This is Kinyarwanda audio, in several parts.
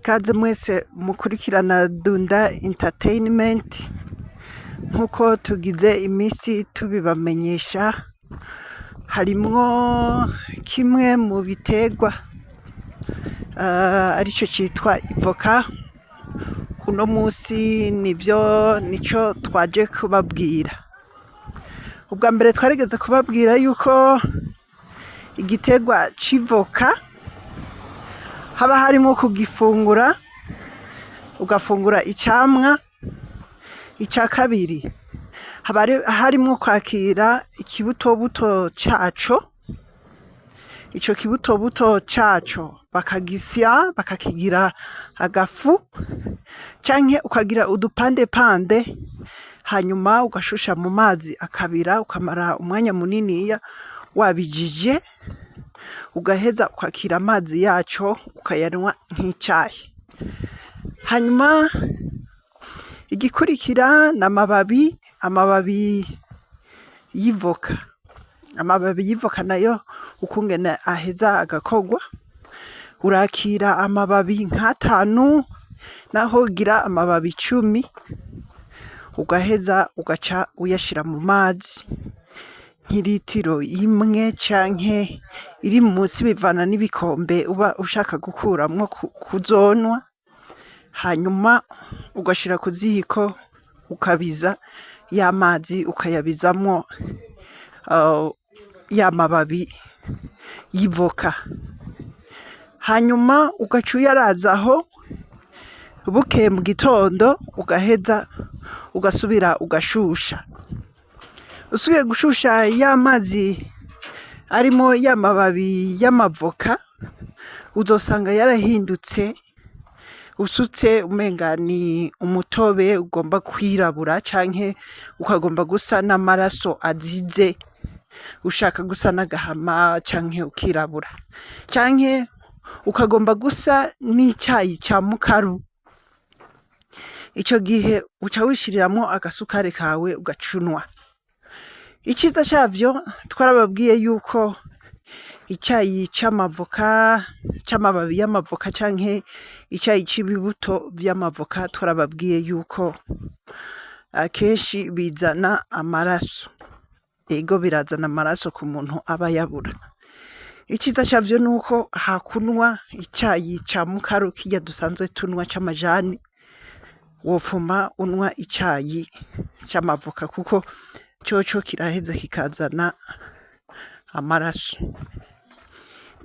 ikaze mwese mukurikirana Dunda Entertainment nkuko tugize iminsi tubibamenyesha, harimwo kimwe mu biterwa arico citwa ivoka. Uno musi nico twaje kubabwira. Ubwa mbere twarigeze kubabwira yuko igiterwa c'ivoka haba harimo kugifungura, ugafungura icamwa. Ica kabiri haba harimo kwakira ikibutobuto caco. Ico kibutobuto caco bakagisya bakakigira agafu, canke ukagira udupande pande, hanyuma ugashusha mu mazi akabira, ukamara umwanya muniniya wabijije, ugaheza ukakira amazi yaco ukayanywa nk'icayi. Hanyuma igikurikira amababi y'ivoka. Amababi y'ivoka nayo ukungene aheza agakogwa, urakira amababi nk'atanu naho ugira amababi 10, ugaheza ugaca uyashira mu mazi nk'ilitiro imwe canke iri musi, bivana n'ibikombe uba ushaka gukuramwo kuzonwa. Hanyuma ugashira ku ziko ukabiza ya mazi, ukayabizamwo ya mababi y'ivoka. Hanyuma ugaca uyarazaho, bukeye mu gitondo ugaheza ugasubira ugashusha. Usubiye gushusha ya mazi arimo ya mababi y'amavoka, uzosanga yarahindutse, usutse umenga ni umutobe ugomba kwirabura, canke ukagomba gusa n'amaraso azize, ushaka gusa n'agahama canke ukirabura, canke ukagomba gusa n'icayi ca mukaru. Ico gihe uca wishiriramwo agasukari kawe ugacunwa. Iciza cavyo twarababwiye yuko icayi c'amavoka, c'amababi y'amavoka, canke icayi c'ibibuto vy'amavoka, twarababwiye yuko akenshi bizana amaraso. Ego birazana amaraso ku muntu aba yabura. Iciza cavyo nuko hakunwa icayi ca mukaru kirya dusanzwe tunwa c'amajani, wofuma unwa icayi c'amavoka kuko coco kiraheza kikazana amaraso.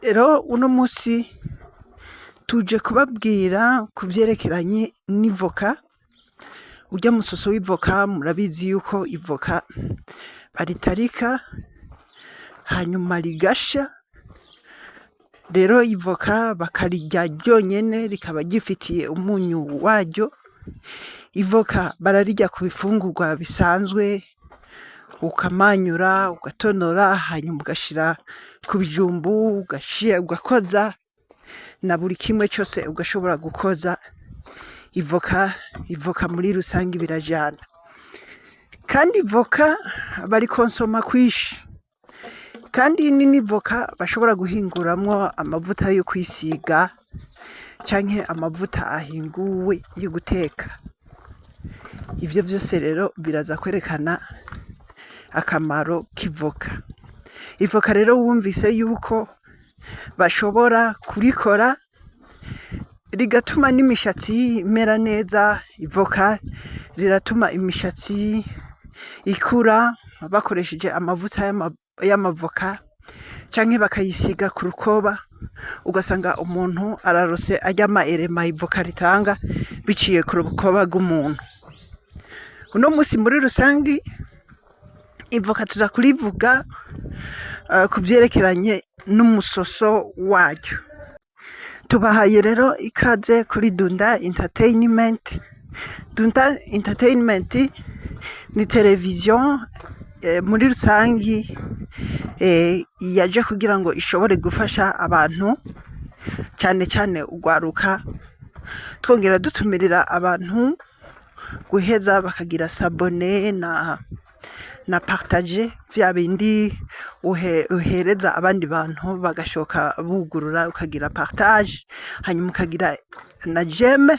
Rero uno musi tuje kubabwira kuvyerekeranye n'ivoka. Urya musoso w'ivoka murabizi yuko ivoka baritarika hanyuma rigasha. Rero ivoka bakarirya ryonyene, rikaba gifitiye umunyu waryo. Ivoka bararirya ku bifungurwa bisanzwe, ukamanyura ugatonora, hanyuma ugashira ku bijumbu, ugakoza na buri kimwe cose ugashobora gukoza. Ivoka muri rusange birajana, kandi ivoka barikonsoma kwishi, kandi n'ivoka bashobora guhinguramwo amavuta yo kwisiga canke amavuta ahinguwe yo guteka. Ivyo vyose rero biraza kwerekana akamaro k'ivoka. Ivoka rero wumvise yuko bashobora kurikora rigatuma n'imishatsi imera neza. Ivoka riratuma imishatsi ikura bakoresheje amavuta y'amavoka, canke bakayisiga ku rukoba, ugasanga umuntu ararose arya amaelema ivoka ritanga biciye ku rukoba rw'umuntu. Uno musi muri rusangi ivoka tuza kurivuga kuvyerekeranye n'umusoso waryo. Tubahaye rero ikaze kuri Dunda Entertainment. Dunda Entertainment ni televiziyo muri rusangi yaje kugira ngo ishobore gufasha abantu, cane cane ugwaruka. Twongera dutumirira abantu guheza bakagira sabone na partage vya bindi uhereza abandi bantu bagashoka bugurura, ukagira partage, hanyuma ukagira na jeme,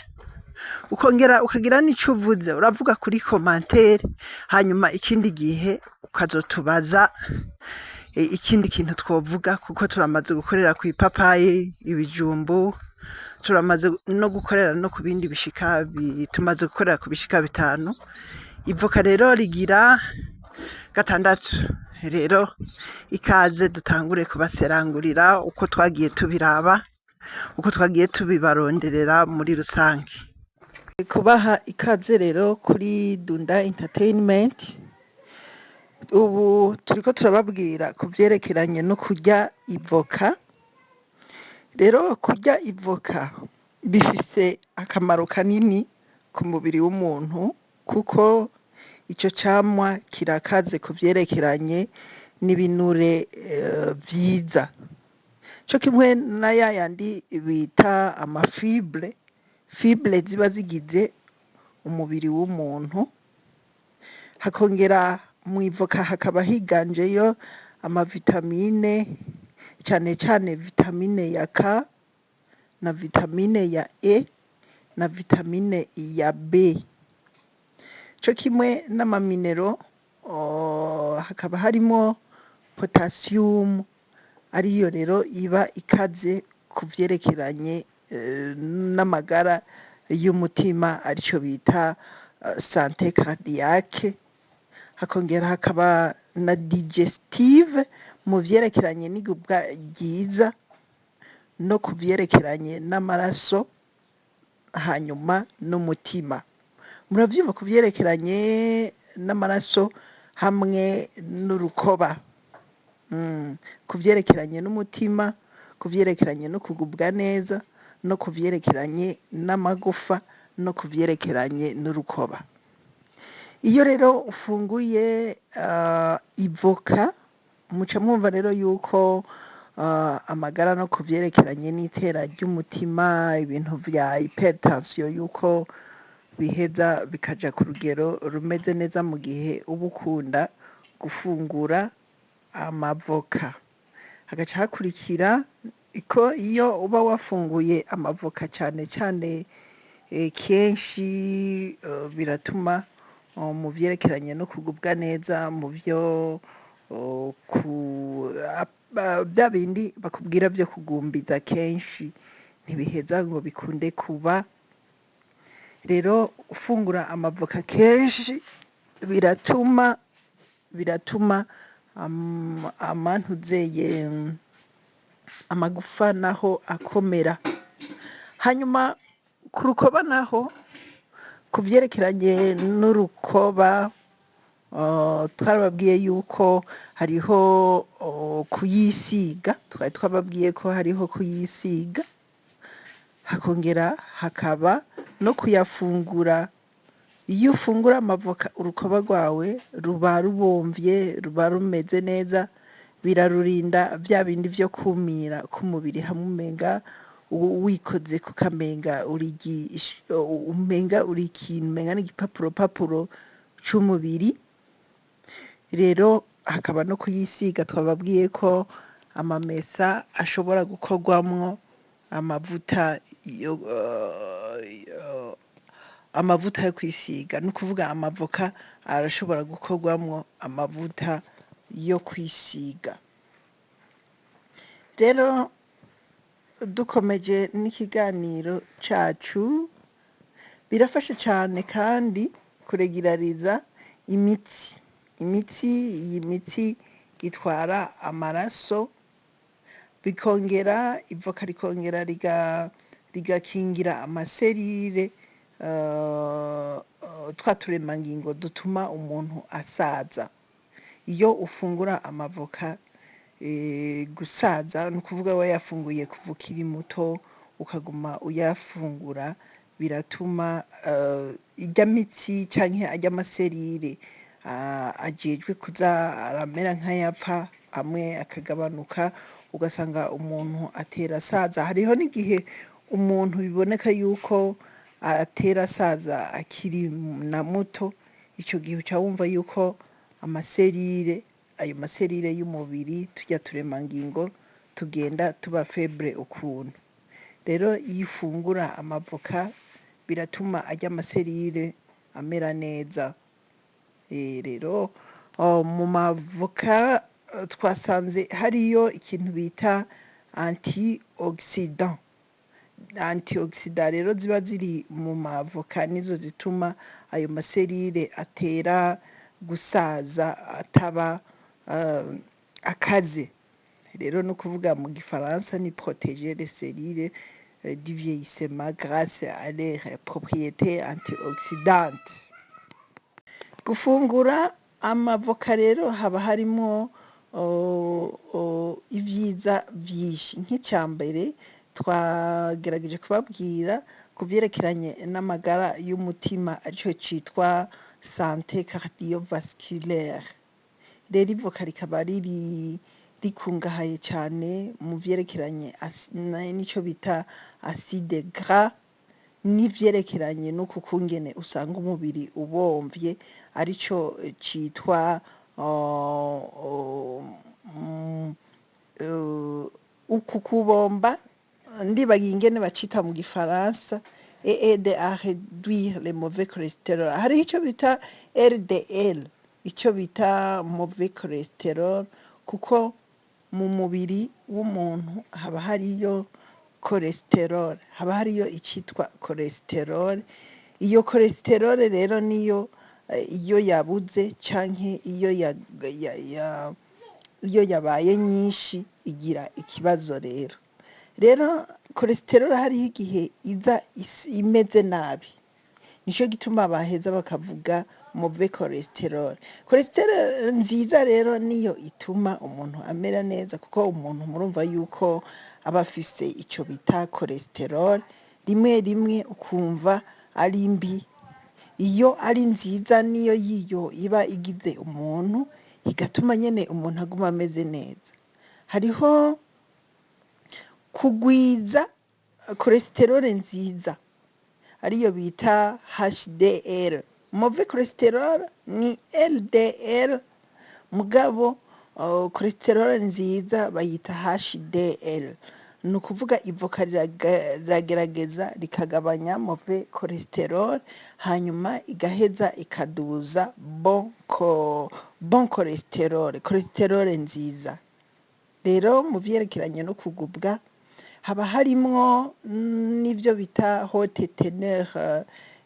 ukongera ukagira n'icyo uvuze, uravuga kuri komantere, hanyuma ikindi gihe ukazotubaza ikindi kintu twovuga, kuko turamaze gukorera ku ipapayi, ibijumbu, turamaze no gukorera no ku bindi bishika, tumaze gukorera ku bishika 5. Ivoka rero rigira 6. Rero ikaze dutangure kubaserangurira uko twagiye tubiraba, uko twagiye tubibaronderera muri rusange. Kubaha ikaze rero kuri Dunda Entertainment. Ubu turiko turababwira ku vyerekeranye no kurya ivoka. Rero kurya ivoka bifise akamaro kanini ku mubiri w'umuntu, kuko ico camwa kirakaze ku vyerekeranye n'ibinure vyiza, co kimwe na yayandi bita amafibre, fibre ziba zigize umubiri w'umuntu. Hakongera mw'ivoka hakaba higanjeyo amavitamine, cane cane vitamine ya K na vitamine ya E na vitamine ya B, co kimwe n'amaminero. Hakaba harimo potassium, ariyo rero iba ikaze ku vyerekeranye n'amagara y'umutima, arico bita sante cardiaque. Hakongera hakaba na digestive mu vyerekeranye n'igubwa ryiza no ku vyerekeranye n'amaraso, hanyuma n'umutima. Muravyumva ku vyerekeranye n'amaraso hamwe n'urukoba, ku vyerekeranye n'umutima, ku vyerekeranye no kugubwa neza, no ku vyerekeranye n'amagufa, no ku vyerekeranye n'urukoba. Iyo rero ufunguye ivoka, muca mwumva rero yuko amagara no ku vyerekeranye n'itera ry'umutima, ibintu vya hypertension, yuko biheza bikaja ku rugero rumeze neza mu gihe uba ukunda gufungura amavoka. Hagaca hakurikira ko iyo uba wafunguye amavoka cane cane kenshi, biratuma mu vyerekeranye no kugubwa neza, mu vyo bya bindi bakubwira vyo kugumbiza kenshi ntibiheza ngo bikunde kuba. Rero ufungura amavoka kenshi biratuma amantuzeye amagufa naho akomera. Hanyuma ku rukoba naho, ku vyerekeranye n'urukoba, twarababwiye yuko hariho kuyisiga, twari twababwiye ko hariho kuyisiga, hakongera hakaba no kuyafungura. Iyo ufungura amavoka, urukoba rwawe ruba rubomvye, ruba rumeze neza, birarurinda vya bindi vyo kumira k'umubiri, hamwe umenga wikoze kukamenga umenga uri ikintu, umenga n'igipapuro c'umubiri. Rero hakaba no kuyisiga, twababwiye ko amamesa ashobora gukorwamwo amavuta yo kwisiga, ni ukuvuga amavoka arashobora gukorwamwo amavuta yo kwisiga. Rero dukomeje n'ikiganiro cacu, birafasha cane kandi kuregulariza imitsi. Iyi mitsi itwara amaraso, bikongera ivoka rikongera rigakingira amaserire, twa turemangingo dutuma umuntu asaza. Iyo ufungura amavoka, gusaza ni ukuvuga wayafunguye kuva ukiri muto ukaguma uyafungura, biratuma irya mitsi canke arya amaserire ajejwe kuza aramera nk'ayapfa, amwe akagabanuka, ugasanga umuntu atera asaza. Hariho n'igihe umuntu biboneka yuko atera asaza akiri na muto, ico gihe uca wumva yuko ayo maserire y'umubiri, turya turemangingo tugenda tuba faible ukuntu. rero iyo ufungura amavoka biratuma ajya amaserire amera neza. Rero mu mavoka twasanze hariyo ikintu bita antioxidant. Antioxidant rero ziba ziri mu mavoka nizo zituma ayo maserire atera gusaza ataba akaze. Rero no kuvuga mu gifaransa ni protéger les cellules du vieillissement grâce à leurs propriétés antioxydantes. Gufungura amavoka rero haba harimo ibyiza byinshi. Nk'icyambere twagerageje kubabwira ku byerekeranye n'amagara y'umutima aricyo cyitwa santé cardiovasculaire. Rero ivoka rikaba rikungahaye cyane mu byerekeranye n'icyo bita acide gras, n'ibyerekeranye no kukungene usanga umubiri ubomvye aricyo cyitwa uku kubomba ndibagiye ingene bacita mu gifaransa aide à réduire les mauvais cholestérol. Hariho icyo bita LDL, icyo bita mauvais cholestérol, kuko mu mubiri w'umuntu haba hariyo cholesterol, haba hariyo icyitwa cholesterol. Iyo cholesterol rero niyo iyo yabuze canke iyo yabaye nyinshi igira ikibazo. Rero cholesterol hariho igihe iza imeze nabi, nicyo gituma baheza bakavuga mauvais cholesterol. Cholesterol nziza rero niyo ituma umuntu amera neza, kuko umuntu murumva yuko aba afise icyo bita cholesterol rimwe rimwe ukumva ari mbi. Iyo ari nziza niyo yiyo iba igize umuntu igatuma nyene umuntu aguma ameze neza. Hariho kugwiza cholesterol nziza ariyo bita HDL. Mauvais cholesterol ni LDL, mugabo cholesterol nziza bayita HDL. Ni ukuvuga ivoka riragerageza rikagabanya mauvais cholesterol, hanyuma igaheza ikaduza bon cholesterol, cholesterol nziza. Rero mu byerekeranye no kugubwa haba harimwo n'ibyo bita haute teneur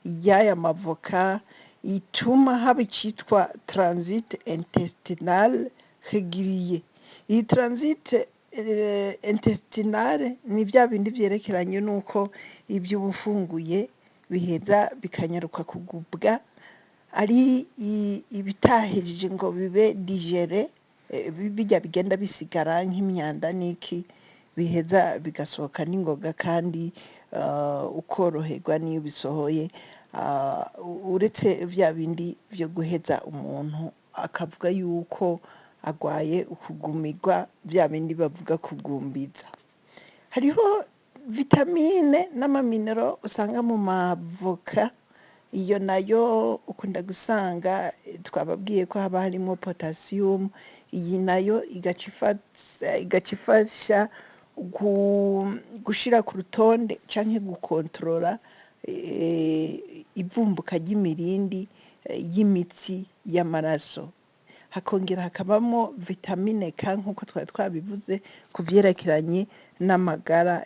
y'aya mavoka, ituma haba icyitwa transit intestinal régulier. Iyi transit intestinal ni bya bindi byerekeranye n'uko ibyo ubufunguye biheza bikanyaruka kugubwa, ari ibitahejeje ngo bibe digere, bijya bigenda bisigara nk'imyanda n'iki, biheza bigasohoka n'ingoga kandi ukoroherwa n'iyo bisohoye. Uretse bya bindi byo guheza umuntu akavuga yuko agwaye ukugumirwa, bya bindi bavuga kugumbiza. Hariho vitamine n'amaminero usanga mu mavoka, iyo nayo ukunda gusanga twababwiye ko haba harimo potassium. Iyi nayo igacifasha gushira ku rutonde canke gukontorora ivumbuka ry'imirindi y'imitsi y'amaraso. Hakongera hakabamo vitamine K nk'uko twari twabivuze ku byerekeranye n'amagara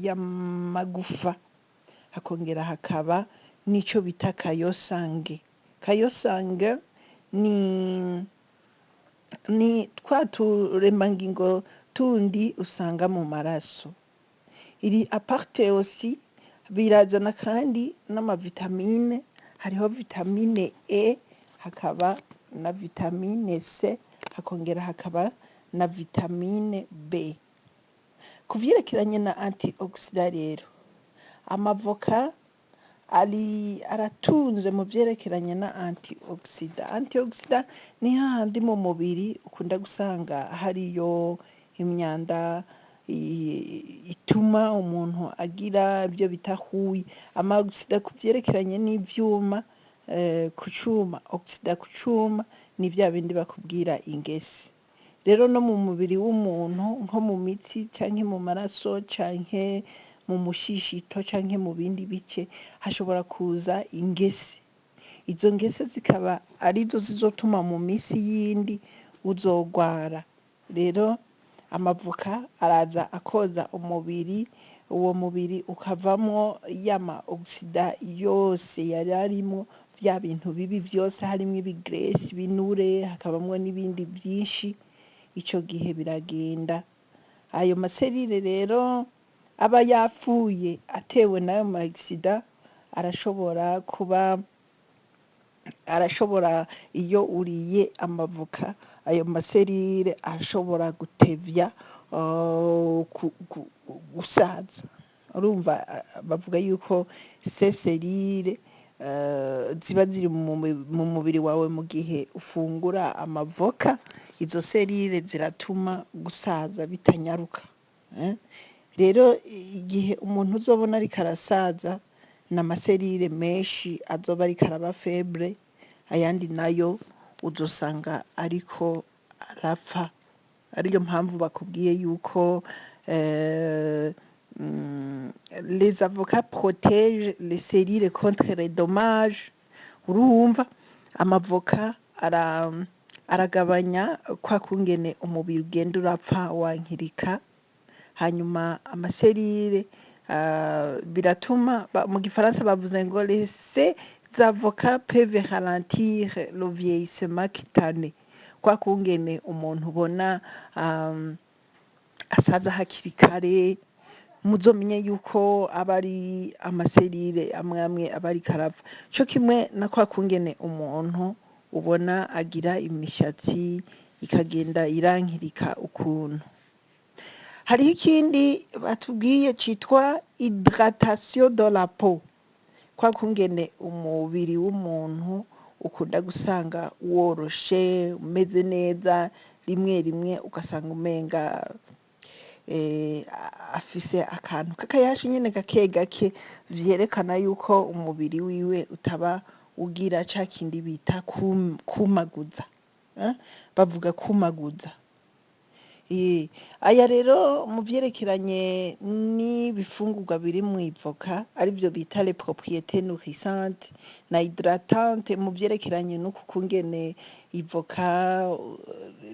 y'amagufa. Hakongera hakaba n'icyo bita kayosange. Kayosange ni twa turemangingo tundi usanga mu maraso. Iri aparte aussi birazana kandi n'amavitamine. Hariho vitamine E, hakaba na vitamine C, hakongera hakaba na vitamine B. Ku byerekeranye na antioxidant rero, amavoka aratunze mu byerekeranye na antioxidant. Antioxidant ni hahandi mu mubiri ukunda gusanga hariyo imyanda ituma umuntu agira ibyo bita huyi. Amaoxida ku byerekeranye n'ivyuma ku cuma, oxida ku cuma ni bya bindi bakubwira ingesi. rero no mu mubiri w'umuntu nko mu mitsi canke mu maraso canke mu mushishito canke mu bindi bice hashobora kuza ingese. Izo ngese zikaba arizo zizotuma mu misi yindi uzogwara. Rero amavoka araza akoza umubiri, uwo mubiri ukavamwo yama oxida yose yari arimwo, vya bintu bibi vyose harimwo ibigresi, ibinure, hakabamwo n'ibindi vyinshi, ico gihe biragenda. Ayo maserire rero aba yapfuye atewe n'ayo ma oxida arashobora iyo uriye amavoka ayo maserire ashobora gutevya gusaza. Urumva bavuga yuko seserire ziba ziri mu mubiri wawe mu gihe ufungura amavoka, izo serire ziratuma gusaza bitanyaruka. Rero igihe umuntu uzobona ariko arasaza n'amaserire menshi azoba ariko araba febre, ayandi nayo uzosanga ariko arapfa. Ariyo mpamvu bakubwiye yuko les avocats protègent les cellules contre les dommages. Urumva amavoka aragabanya kwa kungene umubiri ugenda urapfa wankirika, hanyuma amaserire biratuma mu gifaransa bavuze ngo ces avocats peuvent ralentir le vieillissement cutané. Kwa kungene umuntu ubona asaza hakiri kare, muzomenye yuko aba ari amaserire amwe amwe aba ariko arapfa. Co kimwe na kwa kungene umuntu ubona agira imishatsi ikagenda irankirika ukuntu. Hariho ikindi batubwiye citwa hydratation de la peau. Kwa kungene umubiri w'umuntu ukunda gusanga woroshe, umeze neza, rimwe rimwe ugasanga umenga afise akantu k'akayashi nyene gake gake, vyerekana yuko umubiri wiwe utaba ugira ca kindi bita kumaguza. Bavuga kumaguza. Aya rero mu vyerekeranye n'ibifungurwa biri mw'ivoka arivyo bita les propriétés nourrissantes na hydratantes, mu vyerekeranye n'uku kungene ivoka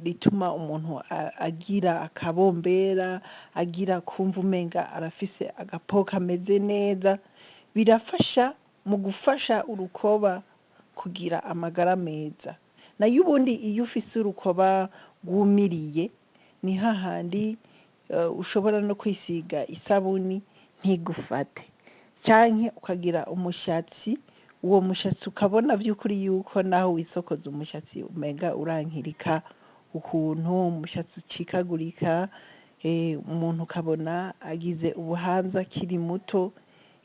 rituma umuntu agira akabombera, agira kumva umenga arafise agapo kameze neza, birafasha mu gufasha urukoba kugira amagara meza. Nayo ubundi iyo ufise urukoba rwumiriye ni hahandi ushobora no kwisiga isabuni ntigufate, canke ukagira umushatsi, uwo mushatsi ukabona vy'ukuri yuko naho wisokoza umushatsi umenga urankirika ukuntu, umushatsi ucikagurika, umuntu ukabona agize ubuhanza akiri muto.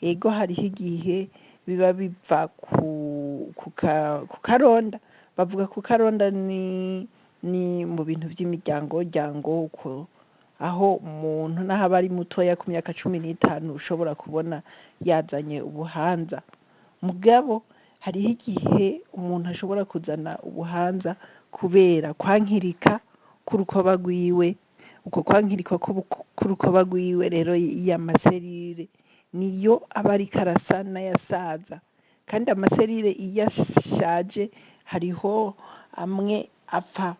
Ego hariho igihe biba biva ku karonda. Bavuga ku karonda ni mu bintu vy'imiryango uko, aho umuntu naho aba ari mutoya ku myaka 15 ushobora kubona yazanye ubuhanza. Mugabo hariho igihe umuntu ashobora kuzana ubuhanza kubera kwankirika k'urukoba rwiwe. Uko kwankirika k'urukoba rwiwe rero y'amaserire niyo aba ariko arasa n'ayasaza, kandi amaserire iyo ashaje hariho amwe apfa,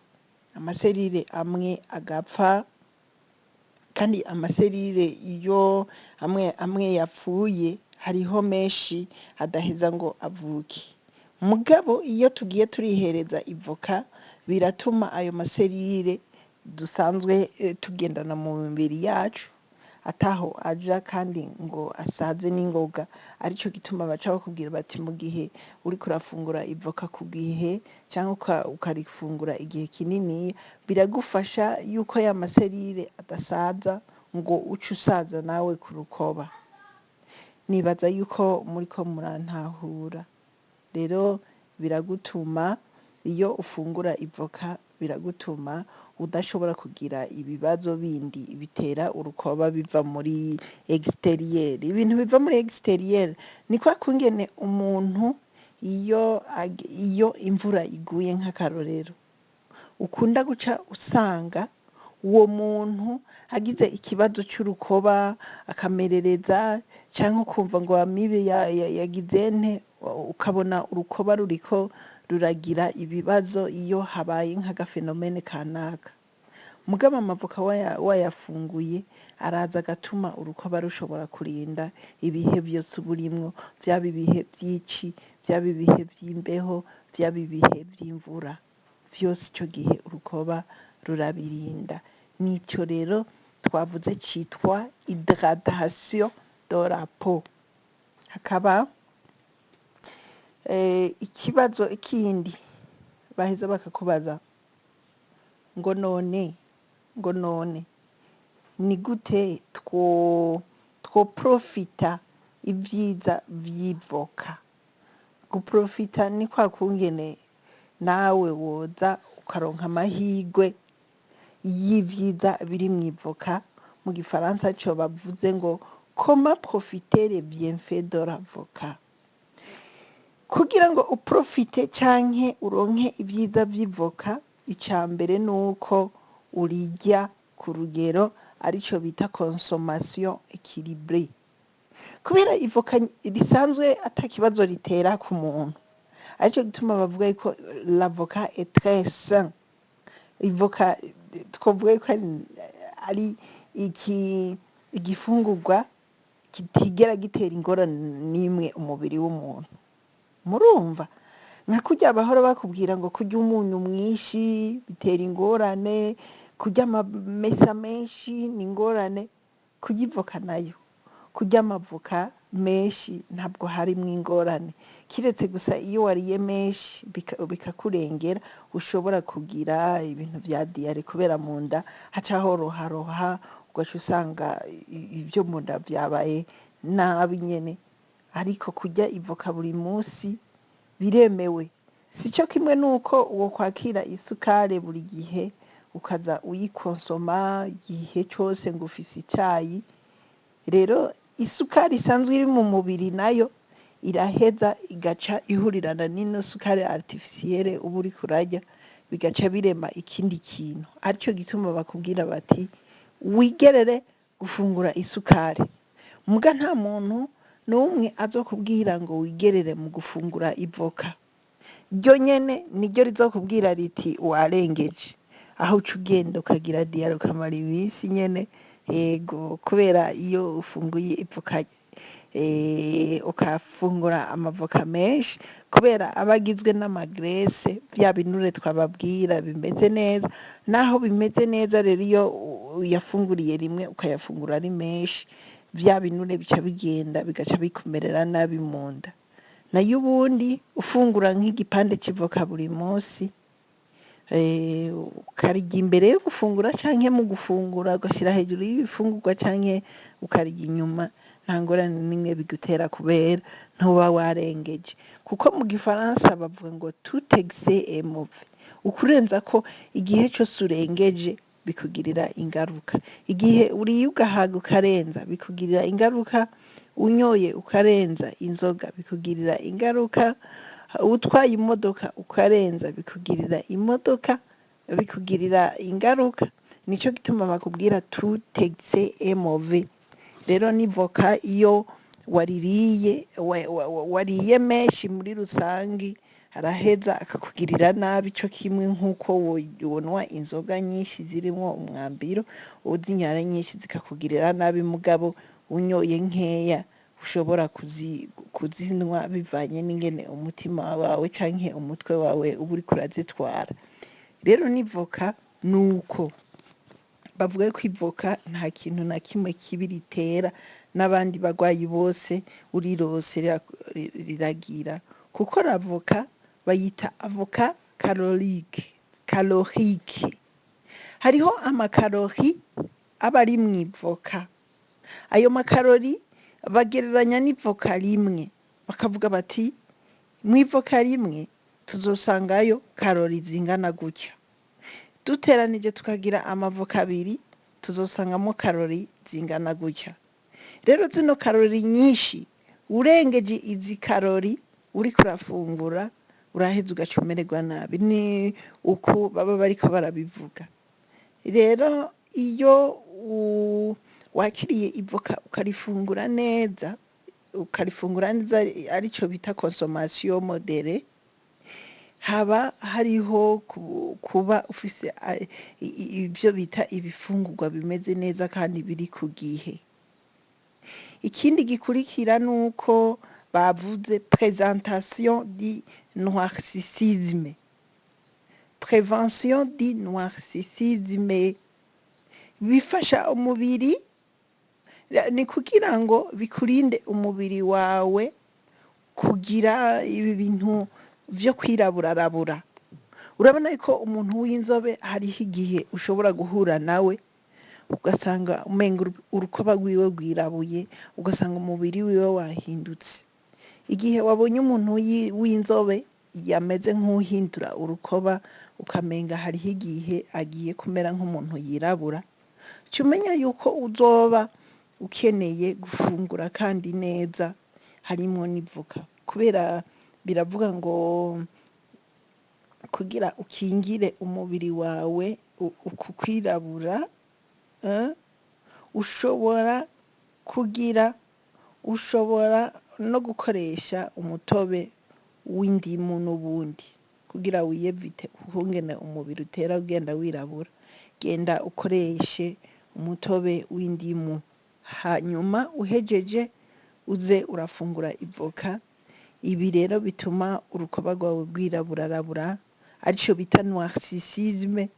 amaserire amwe agapfa, kandi amaserire iyo amwe yapfuye hariho menshi adaheza ngo avuke. Mugabo iyo tugiye turihereza ivoka biratuma ayo maserire dusanzwe tugendana mu mibiri yacu ataho aja kandi ngo asaze n'ingoga. Arico gituma baca bakubwira bati mu gihe uriko urafungura ivoka ku gihe canke ukarifungura igihe kinini, biragufasha yuko ya maserire adasaza ngo uce usaza nawe ku rukoba. Nibaza yuko muriko murantahura. Rero biragutuma iyo ufungura ivoka biragutuma udashobora kugira ibibazo bindi bitera urukoba biva muri exterieur. Ibintu biva muri exterieur ni kwa kungene umuntu iyo imvura iguye nk'akarorero, ukunda guca usanga uwo muntu agize ikibazo cy'urukoba akamerereza cyangwa ukumva ngo amibe yagize nte, ukabona urukoba ruriko ruragira ibibazo iyo habaye nk'agafenomene kanaka. Mugabo amavoka wayafunguye araza agatuma urukoba rushobora kurinda ibihe byose uba urimwo, byaba ibihe by'ici, byaba ibihe by'imbeho, byaba ibihe by'imvura, vyose ico gihe urukoba rurabirinda. Nico rero twavuze citwa hydratation de la peau. Hakaba ikibazo ikindi baheza bakakubaza ngo none ni gute twoprofita ibyiza vy'ivoka. Guprofita ni kwa kungene nawe woza ukaronka amahirwe y'ivyiza biri mw'ivoka. Mu gifaransa co bavuze ngo comment profiter les bienfaits de l'avocat. Kugira ngo uprofite canke uronke ibyiza vy'ivoka, ica mbere nuko urirya ku rugero arico bita consommation équilibrée. Kubera ivoka risanzwe ata kibazo ritera ku muntu, arico gituma bavuga yuko l'avocat est très sain. Ivoka twovuga yuko ari igifungurwa kitigera gitera ingorane n'imwe umubiri w'umuntu. Murumva? Nka kurya bahora bakubwira ngo kurya umunyu mwinshi bitera ingorane, kurya amamesa menshi ni ingorane, kurya ivoka nayo, kurya amavoka menshi ntabwo harimwo ingorane, kiretse gusa iyo wariye menshi bikakurengera ushobora kugira ibintu vya diare kubera mu nda haca horoharoha, ugaca usanga ibyo mu nda vyabaye nabi nyene. Ariko kurya ivoka buri munsi biremewe. Sico kimwe nuko uwo kwakira isukari buri gihe ukaza uyikonsoma igihe cyose ngo ufise icayi. Rero isukari isanzwe iri mu mubiri nayo iraheza igaca ihurirana n'ino sukari artificielle uba uriko urarya, bigaca birema ikindi kintu. Arico gituma bakubwira bati wigerere gufungura isukari. Muga nta muntu n'umwe azokubwira ngo wigerere mu gufungura ivoka. Ryo nyene niryo rizokubwira riti warengeje, aho uca ugenda ukagira diare ukamara iminsi nyene. Yego, kubera iyo ufunguye ivoka ukafungura amavoka menshi, kubera aba agizwe n'amagrese, vya binure twababwira bimeze neza. Naho bimeze neza rero iyo uyafunguriye rimwe ukayafungura ari menshi, vya binure bica bigenda bigaca bikumerera nabi mu nda. Nayo ubundi ufungura nk'igipande c'ivoka buri munsi, ukarya imbere yo gufungura canke mu gufungura ugashira hejuru y'ibifungurwa canke ukarya inyuma, nta ngorane n'imwe bigutera kubera ntuba warengeje. Kuko mu gifaransa bavuga ngo tout excès est mauvais. Ukurenza ko igihe cose urengeje bikugirira ingaruka. Igihe uriye ugahaga ukarenza bikugirira ingaruka, unyoye ukarenza inzoga bikugirira ingaruka, utwaye imodoka ukarenza bikugirira ingaruka. Nico gituma bakubwira tout excès est mauvais. Rero n'ivoka iyo wariye menshi muri rusangi araheza akakugirira nabi, co kimwe nk'uko wonwa inzoga nyinshi zirimwo umwambiro, uzinyara nyinshi zikakugirira nabi. Mugabo unyoye nkeya ushobora kuzinwa bivanye n'ingene umutima wawe canke umutwe wawe uba uriko urazitwara. Rero n'ivoka nuko bavuga ko ivoka nta kintu na kimwe kibi ritera, n'abandi bagwayi bose urirose riragira. Kuko l'avoka bayita avoka calorique. Hariho amakalori aba ari mw'ivoka. Ayo makalori bagereranya n'ivoka rimwe, bakavuga bati mw'ivoka rimwe tuzosangayo kalori zingana gutya. Duteranije tukagira amavoka abiri tuzosangamo kalori zingana gutya. Rero zino kalori nyinshi urengeje izi kalori uriko urafungura uraheza ugaca umererwa nabi. Ni uku baba bariko barabivuga. Rero iyo wakiriye ivoka ukarifungura neza arico bita consommation modérée, haba hariho kuba ufise ibyo bita ibifungurwa bimeze neza kandi biri ku gihe. Ikindi gikurikira nuko bavuze prévention du noircissisme, prévention du noircissisme bifasha umubiri, ni kugira ngo bikurinde umubiri wawe kugira ibi bintu vyo kwiraburarabura. Urabona ko umuntu w'inzobe hariho igihe ushobora guhura nawe ugasanga umenga urukoba rwiwe rwirabuye, ugasanga umubiri wiwe wahindutse. Igihe wabonye umuntu w'inzobe yameze nk'uhindura urukoba ukamenga hariho igihe agiye kumera nk'umuntu yirabura, umenya yuko uzoba ukeneye gufungura kandi neza harimwo n'ivoka, kubera biravuga ngo kugira ukingire umubiri wawe uku kwirabura, ushobora no gukoresha umutobe w'indimu n'ubundi kugira wiyevite ukungene umubiri utera ugenda wirabura. Genda ukoreshe umutobe w'indimu, hanyuma uhejeje uze urafungura ivoka. Ibi rero bituma urukoba rwawe rwiraburarabura, arico bita noircissisme,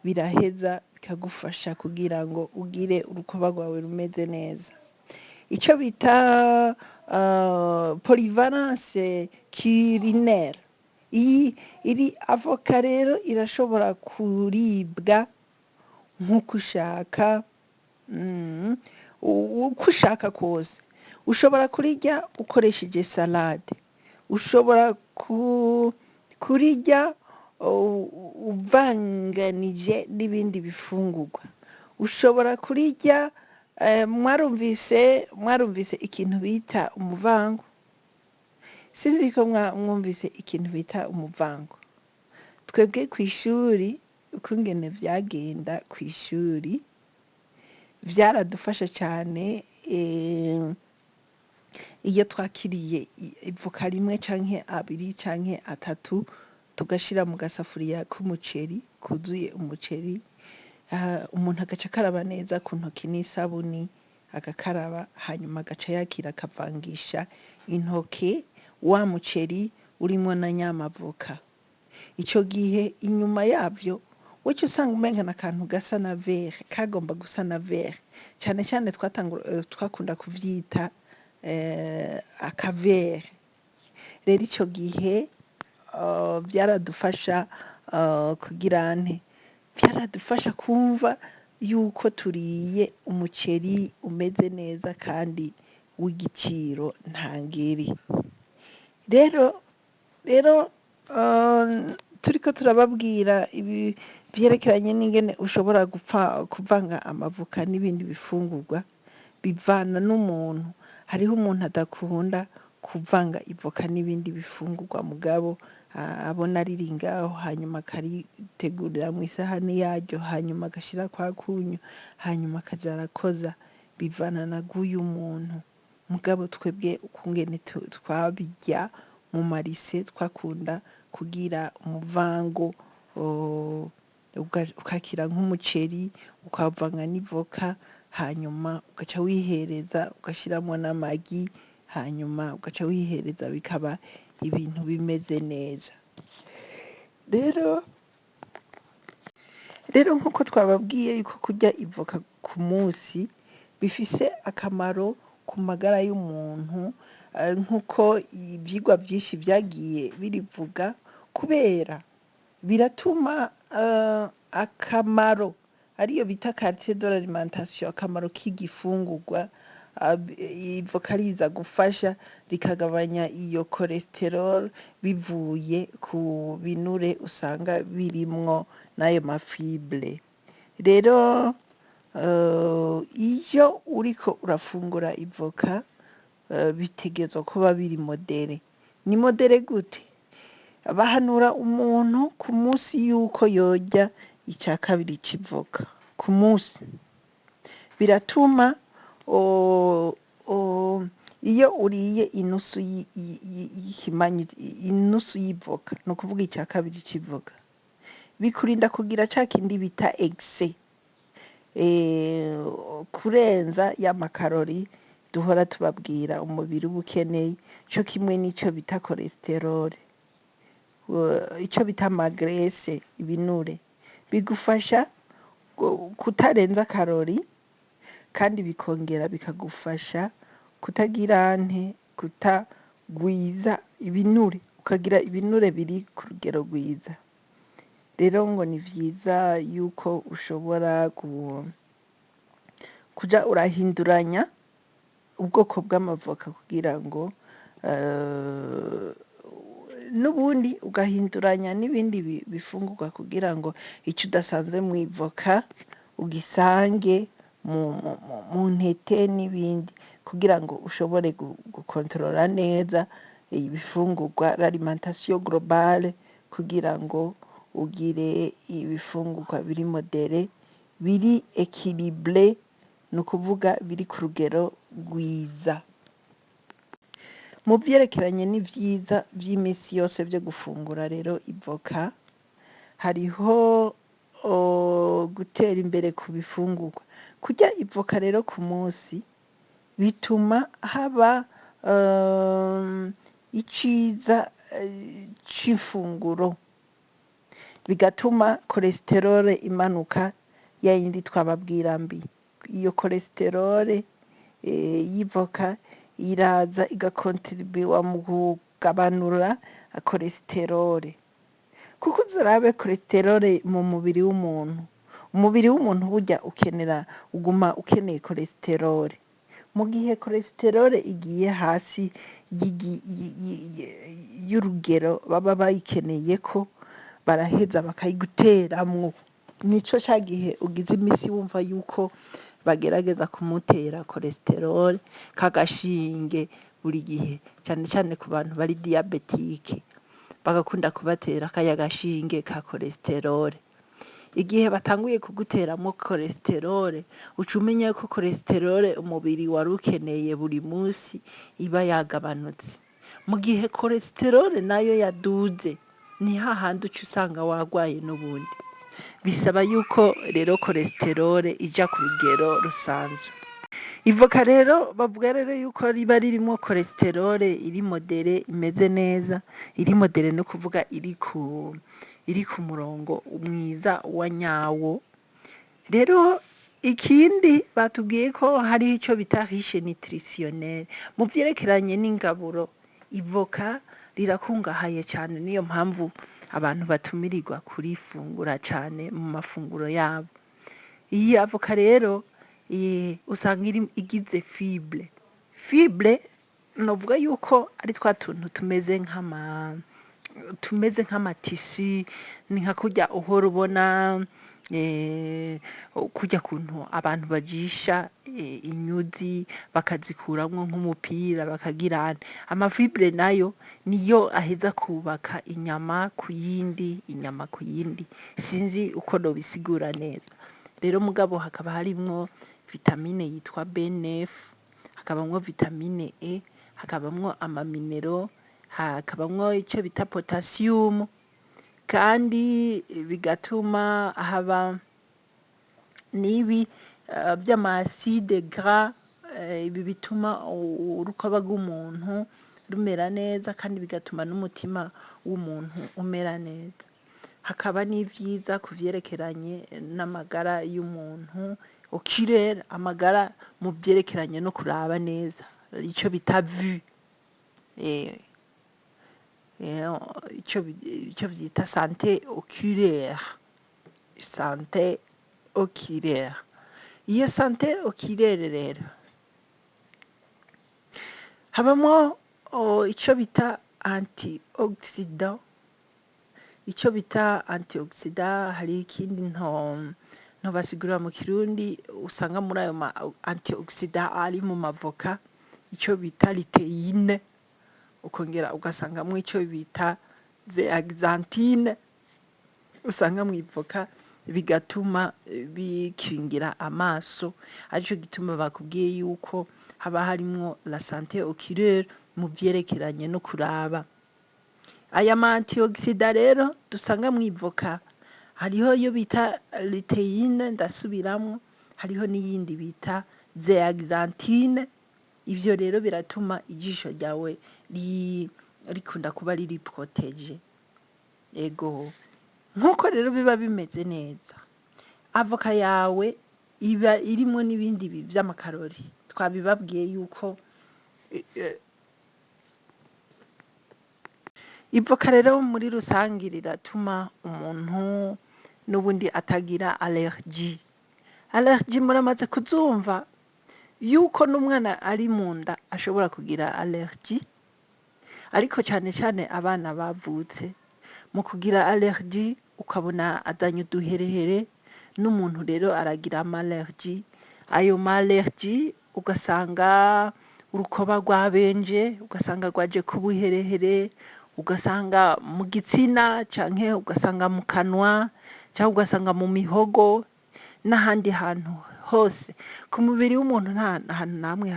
biraheza bikagufasha kugira ngo ugire urukoba rwawe rumeze neza. Ico bita polyvalence culinaire, iri avoka rero irashobora kuribwa nk'uko ushaka, uko ushaka kose. Ushobora kurirya ukoresheje salade, ushobora kurirya uvanganije n'ibindi bifungurwa, ushobora kurirya mwarumvise ikintu bita umuvango? Sinzi ko mwumvise ikintu bita umuvango. Twebwe kw'ishuri ukungene vyagenda kw'ishuri vyaradufasha cane. Iyo twakiriye ivoka rimwe canke abiri canke atatu tugashira mu gasafuriya k'umuceri kuzuye umuceri, umuntu agaca akaraba neza ku ntoki n'isabuni, agakaraba hanyuma agaca yakira akavangisha intoke wa muceri urimwo na nyamavoka. Ico gihe inyuma yavyo waca usanga umengana akantu gasa na vert, kagomba gusa na vert, cane cane twakunda kuvyita akavert. Rero ico gihe vyaradufasha kugira nte, vyaradufasha kumva yuko turiye umuceri umeze neza kandi w'igiciro ntangere. Rero turiko turababwira ibi vyerekeranye n'ingene ushobora kuvanga amavoka n'ibindi bifungurwa, bivana n'umuntu. Hariho umuntu adakunda kuvanga ivoka n'ibindi bifungurwa, mugabo abona riri ngaho hanyuma akaritegurira mw'isahani yaryo, hanyuma agashira kwa kunyu, hanyuma akaja arakoza. Bivana na guyu muntu, mugabo twebwe ukungene twabirya mu marise twakunda kugira umuvango, ukakira nk'umuceri ukavanga n'ivoka, hanyuma ugaca wihereza ugashiramwo n'amagi, hanyuma ugaca wihereza, bikaba ibintu bimeze neza. Rero nk'uko twababwiye yuko kurya ivoka ku munsi bifise akamaro ku magara y'umuntu, nk'uko ivyigwa vyinshi vyagiye birivuga, kubera biratuma akamaro ariyo bita quartier de l'alimentation, akamaro k'igifungurwa, ivoka riza gufasha rikagabanya iyo cholesterol bivuye ku binure usanga birimwo n'ayo mafibre. Rero iyo uriko urafungura ivoka bitegerezwa kuba biri modere. Ni modere gute? bahanura umuntu ku munsi yuko yorya icya kabiri c'ivoka ku munsi. Biratuma iyo uriye inusu y'ikimanyu, inusu y'ivoka, ni ukuvuga icya kabiri c'ivoka, bikurinda kugira ca kindi bita egise, kurenza ya makarori duhora tubabwira umubiri uba ukeneye, co kimwe n'ico bita cholesterol, ico bita magrese, ibinure, bigufasha kutarenza karori, kandi bikongera bikagufasha kutagwiza ibinure, ukagira ibinure biri ku rugero rwiza. Rero ngo ni vyiza yuko ushobora kuja urahinduranya ubwoko bw'amavoka kugira ngo n'ubundi ugahinduranya n'ibindi bifungurwa kugira ngo ico udasanze mw'ivoka ugisange mu ntete n'ibindi, kugira ngo ushobore gukontorora neza ibifungurwa, l'alimentation globale, kugira ngo ugire ibifungurwa biri modere, biri équilibré, ni ukuvuga biri ku rugero rwiza. Mu vyerekeranye n'ivyiza vy'imisi yose vyo gufungura rero ivoka, hariho gutera imbere ku bifungurwa. Kurya ivoka rero ku munsi bituma haba iciza c'ifunguro, bigatuma cholesterol imanuka, ya yindi twababwira mbi. Iyo cholesterol y'ivoka iraza igakontribuwa mu kugabanura cholesterol, kuko uzurabe cholesterol mu mubiri w'umuntu, umubiri w'umuntu burya uguma ukeneye cholesterol. Mu gihe cholesterol igiye hasi y'urugero baba bayikeneyeko, baraheza bakayiguteramwo. Nico ca gihe ugize imisi wumva yuko bagerageza kumutera cholesterol k'agashinge buri gihe, cane cane ku bantu bari diabetike, bagakunda kubatera kaya gashinge ka cholesterol. Igihe batanguye kuguteramwo cholesterol, uca umenya ko cholesterol umubiri wari ukeneye buri munsi iba yagabanutse. Mu gihe cholesterol nayo yaduze, ni hahandi uca usanga wagwaye n'ubundi. Bisaba yuko rero cholesterol ija ku rugero rusanzwe. Ivoka rero bavuga rero yuko riba ririmwo cholesterol iri modere, imeze neza, iri modere no kuvuga iri ku murongo mwiza wa nyawo. Rero ikindi batubwiye ko hariho ico bita riche nutritionnel. Mu vyerekeranye n'ingaburo, ivoka rirakungahaye cane, niyo mpamvu abantu batumirirwa kurifungura cane mu mafunguro yabo. Iyi avoka rero usanga igize fibre. Fibre novuga yuko ari twa tuntu tumeze nk'amatisi, ni nka kurya uhora ubona kurya kuntu abantu bajisha inyuzi bakazikuramwo nk'umupira bakagirana. Amafibre nayo niyo aheza kubaka inyama ku yindi, inyama ku yindi. Sinzi uko nobisigura neza. Rero mugabo hakaba harimwo vitamine yitwa B9, hakabamwo vitamine E, hakabamwo amaminero, hakabamwo ico bita potassium, kandi bigatuma haba n'ibi vy'ama-acide gras, ibi bituma urukoba rw'umuntu rumera neza, kandi bigatuma n'umutima w'umuntu umera neza. Hakaba n'ivyiza ku vyerekeranye n'amagara y'umuntu, oculaire, amagara mu vyerekeranye no kuraba neza, ico bita vue, ico vyita santé oculaire, santé oculaire. Iyo santé oculaire rero habamwo ico bita antioxydant. Ico bita antioxydant hari ikindi ntobasigurira mu Kirundi usanga muri ayo ma antioxydant ari mu mavoka, ico bita lutéine, ukongera ugasangamwo ico bita zeaxanthine usanga mu ivoka bigatuma bikingira amaso, arico gituma bakubwiye yuko haba harimwo la santé oculaire mu vyerekeranye no kuraba. Aya ma antioxida rero dusanga mu ivoka hariho yo bita luteine, ndasubiramwo, hariho n'iyindi bita zeaxanthine. Ivyo rero biratuma ijisho ryawe rikunda kuba riri protege. Ego nkuko rero biba bimeze neza, avoka yawe iba irimwo n'ibindi vy'amakarori. Twabibabwiye yuko ivoka rero muri rusangi riratuma umuntu n'ubundi atagira allergie. Allergie muramaze kuzumva yuko n'umwana ari mu nda ashobora kugira allergie, ariko cane cane abana bavutse mu kugira allergie ukabona azanye uduherehere, n'umuntu rero aragira amallergie. Ayo mallergie ugasanga urukoba rwabenje, ugasanga rwaje kubuherehere, ugasanga mu gitsina canke ugasanga mu kanwa canke ugasanga mu mihogo n'ahandi hantu hose ku mubiri w'umuntu. Nta hantu namwe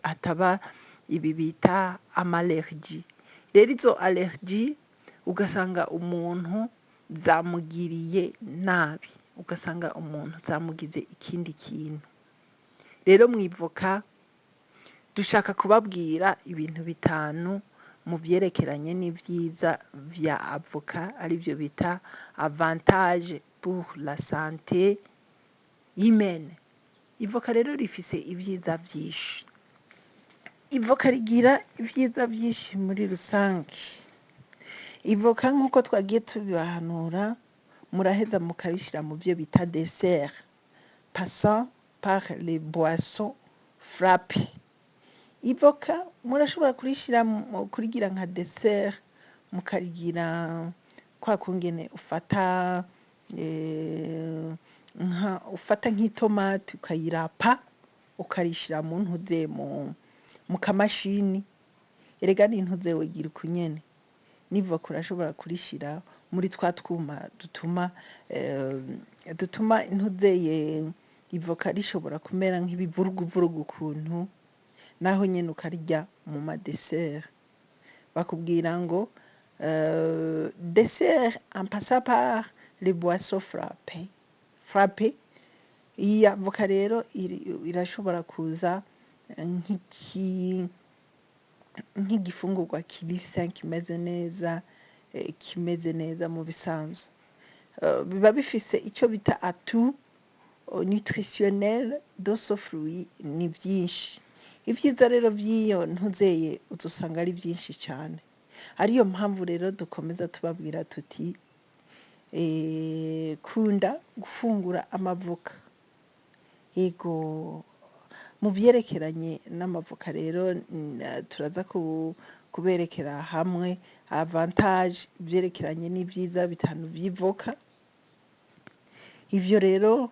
hataba ibi bita amallergie. Rero izo allergie ugasanga umuntu zamugiriye nabi, ugasanga umuntu zamugize ikindi kintu. Rero mwivoka dushaka kubabwira ibintu bitanu mu vyerekeranye n'ivyiza vya avoka, arivyo bita avantage pour la santé humaine. Ivoka rero rifise ivyiza vyinshi. Ivoka rigira ivyiza vyinshi muri rusange. Ivoka nk'uko twagiye tubibahanura, muraheza mukarishira mu vyo bita dessert, passant par les boissons frappées. Ivoka murashobora kurigira nka dessert, mukarigira kwa kungene ufata nk'itomati ukayirapa ukarishira mu ntuze mu kamashini. Erega n'intuze wegira ukunyene. N'ivoka urashobora kurishira muri twa twuma dutuma intuzeye ivoka rishobora kumera nk'ibivuruguvurugu ukuntu, naho nyene ukarya mu madessert. Bakubwira ngo dessert en passant par les boissons frappées. Iyi avoka rero irashobora kuza nk'igifungurwa kiri sain, kimeze neza mu bisanzwe. Biba bifise ico bita atout nutritionnel de ce fruit, ni vyinshi. Ivyiza rero vy'iyo ntuzeye uzosanga ari vyinshi cane. Ariyo mpamvu rero dukomeza tubabwira tuti kunda gufungura amavoka. Ego mu vyerekeranye n'amavoka rero turaza kuberekera hamwe avantage, vyerekeranye n'ivyiza bitanu vy'ivoka. Ivyo rero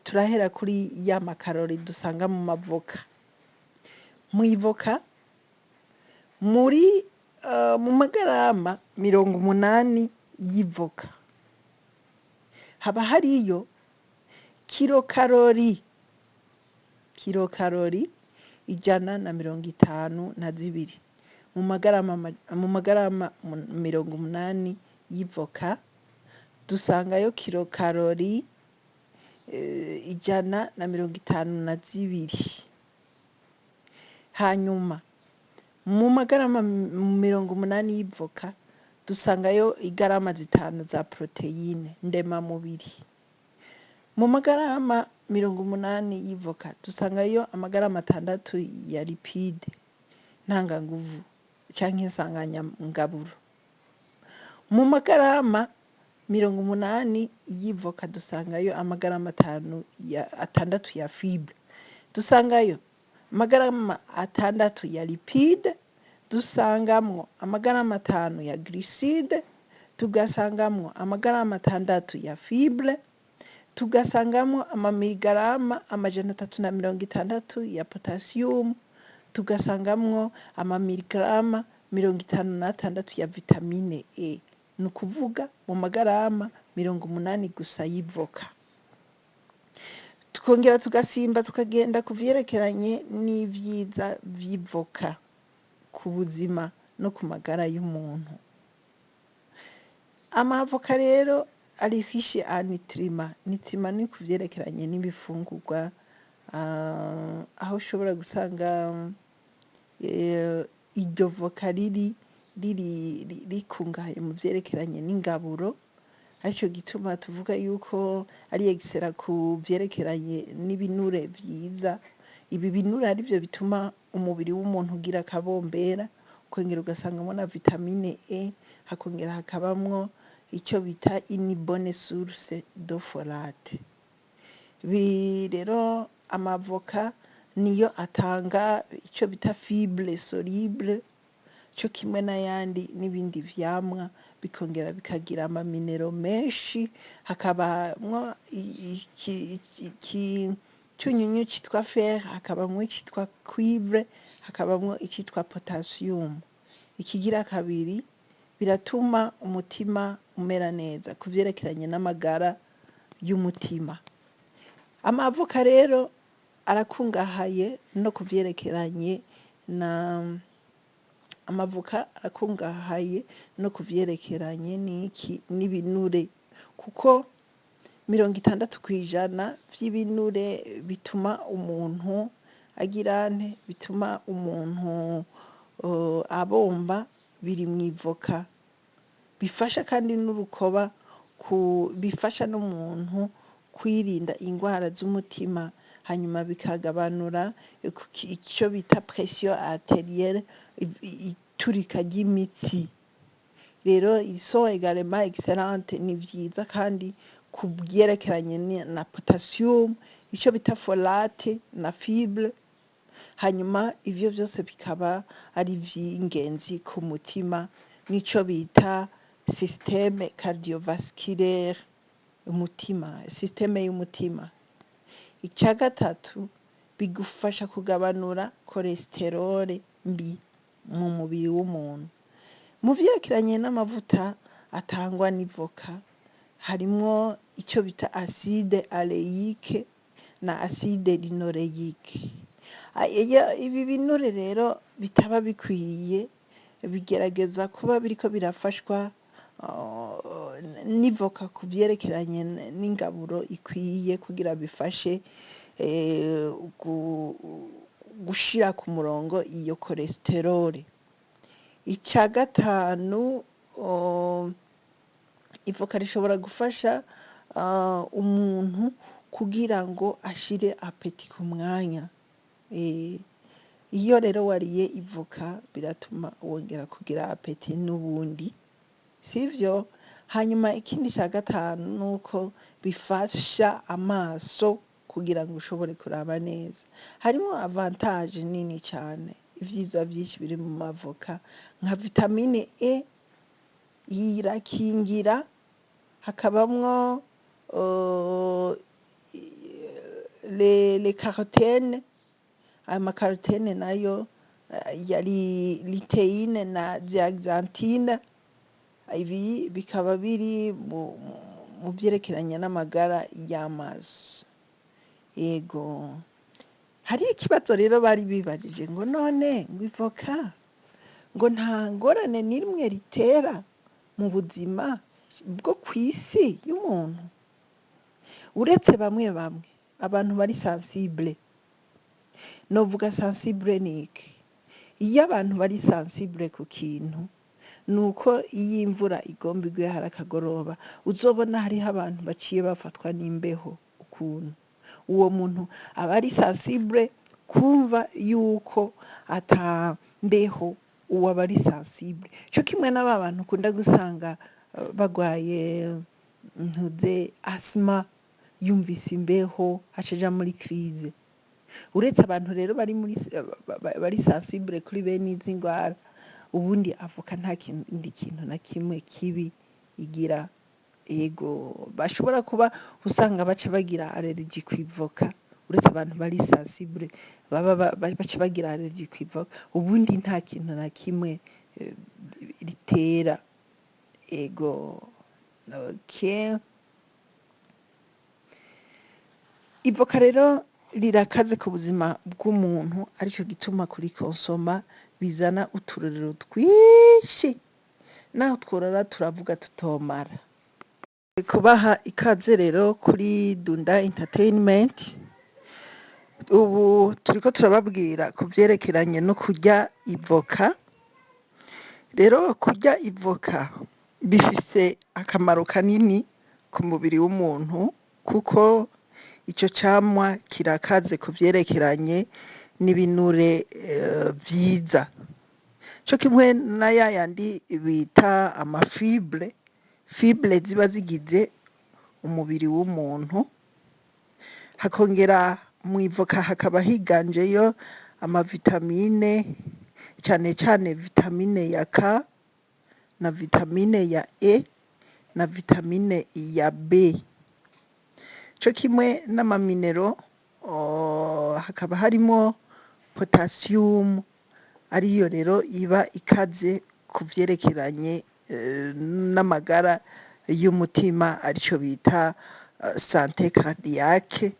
turahera kuri ya makarori dusanga mu mavoka. Mu ivoka muri mu magarama 80 y'ivoka haba hariyo kilokarori 152. Mu magarama 80 y'ivoka dusangayo kilokarori 152. Hanyuma mu magarama 80 y'ivoka dusangayo igarama 5 za proteine ndemamubiri. Mu magarama 80 y'ivoka dusangayo amagarama 6 ya lipide ntanganguvu canke insanganyangaburo. Mu magarama 80 y'ivoka dusangayo amagarama 6 ya fibre. Dusangayo amagarama 6 ya lipide, dusangamwo amagarama 5 ya glycide, tugasangamwo amagarama 6 ya fibre, tugasangamwo amamiligarama 360 ya potassium, tugasangamwo amamiligarama 56 ya vitamine E, ni ukuvuga mu magarama 80 gusa y'ivoka. Tukongera tugasimba tukagenda ku vyerekeranye n'ivyiza vy'ivoka ku buzima no ku magara y'umuntu. Amavoka rero ari riche en nutriments. Nutriments ni ku vyerekeranye n'ibifungurwa, aho ushobora gusanga iryo voka rikungahaye mu vyerekeranye n'ingaburo, arico gituma tuvuga yuko ari excellent ku vyerekeranye n'ibinure vyiza. Ibi binure arivyo bituma umubiri w'umuntu ugira akabombera, ukongera ugasangamwo na vitamine E, hakongera hakabamwo ico bita une bonne source de folate. Rero amavoka niyo atanga ico bita fibre soluble, co kimwe n'ayandi n'ibindi vyamwa, bikongera bikagira amaminero menshi, hakabamwo icyunyunyu citwa fer, hakabamwo icitwa cuivre, hakabamwo icitwa potassium. Ikigira kabiri, biratuma umutima umera neza ku vyerekeranye n'amagara y'umutima. Amavoka rero arakungahaye no ku vyerekeranye n'ibinure, kuko 60% vy'ibinure bituma umuntu bituma umuntu abomba biri mw'ivoka. Bifasha kandi n'urukoba, bifasha n'umuntu kwirinda ingwara z'umutima, hanyuma bikagabanura ico bita pression arterielle, iturika ry'imitsi. Rero ils sont également excellentes, ni vyiza kandi ku vyerekeranye na potassium, ico bita folate na fibre. Hanyuma ivyo vyose bikaba ari ivy'ingenzi ku mutima, nico bita système cardiovasculaire, système y'umutima. Ica gatatu, bigufasha kugabanura cholesterol mbi mu mubiri w'umuntu. Mu vyerekeranye n'amavuta atangwa n'ivoka, harimwo ico bita acide aleique na acide linoleique. Ibi binure rero bitaba bikwiye, bigerageza kuba biriko birafashwa n'ivoka ku vyerekeranye n'ingaburo ikwiye, kugira bifashe gushira ku murongo iyo cholesterol. Ica gatanu, ivoka rishobora gufasha umuntu kugira ngo ashire apeti ku mwanya. Iyo rero wariye ivoka biratuma wongera kugira apeti n'ubundi, sivyo? Hanyuma ikindi ca gatanu nuko bifasha amaso kugira ngo ushobore kuraba neza. Harimwo avantage nini cane, ivyiza vyinshi biri mu mavoka, nka vitamine E irakingira, hakabamwo les caroténes. Amakarotene nayo yari luteine na zeaxanthine. Ibi bikaba biri mu vyerekeranye n'amagara y'amaso. Yego, hari ikibazo rero bari bibajije ngo none ngo ivoka ngo nta ngorane n'imwe ritera mu buzima bwo kw'isi y'umuntu, uretse bamwe abantu bari sensible. Novuga sensible niki? Iyo abantu bari sensible ku kintu, nuko iyo imvura igomba igwe hari akagoroba, uzobona hariho abantu baciye bafatwa n'imbeho ukuntu. Uwo muntu aba ari sensible kumva yuko ata mbeho, uwo aba ari sensible. Co kimwe n'aba bantu ukunda gusanga bagwaye asthma, yumvise imbeho acaja muri crise. Uretse abantu rero bari sensible kuri bene izi ngwara, ubundi avoka nta kindi kintu na kimwe kibi igira. Yego, bashobora kuba usanga baca bagira allergie kw'ivoka, uretse abantu bari sensible baca bagira allergie kw'ivoka, ubundi nta kintu na kimwe eh, ritera. Ego. Okay. Ivoka rero rirakaze ku buzima bw'umuntu, aricyo gituma kurikonsoma bizana uturorero twinshi, naho tworora turavuga tutomara. Kubaha ikaze rero kuri Dunda Entertainment. Ubu turiko turababwira ku vyerekeranye no kurya ivoka. Rero kurya ivoka bifise akamaro kanini ku mubiri w'umuntu, kuko ico camwa kirakaze ku vyerekeranye n'ibinure vyiza, co kimwe na yayandi bita amafibre, fibre ziba zigize umubiri w'umuntu. Hakongera mw'ivoka hakaba higanjeyo amavitamine, cane cane vitamine ya K na vitamine ya E na vitamine ya B, co kimwe n'amaminero. Hakaba harimo potassium, ariyo rero iba ikaze ku vyerekeranye n'amagara y'umutima, arico bita sante cardiaque.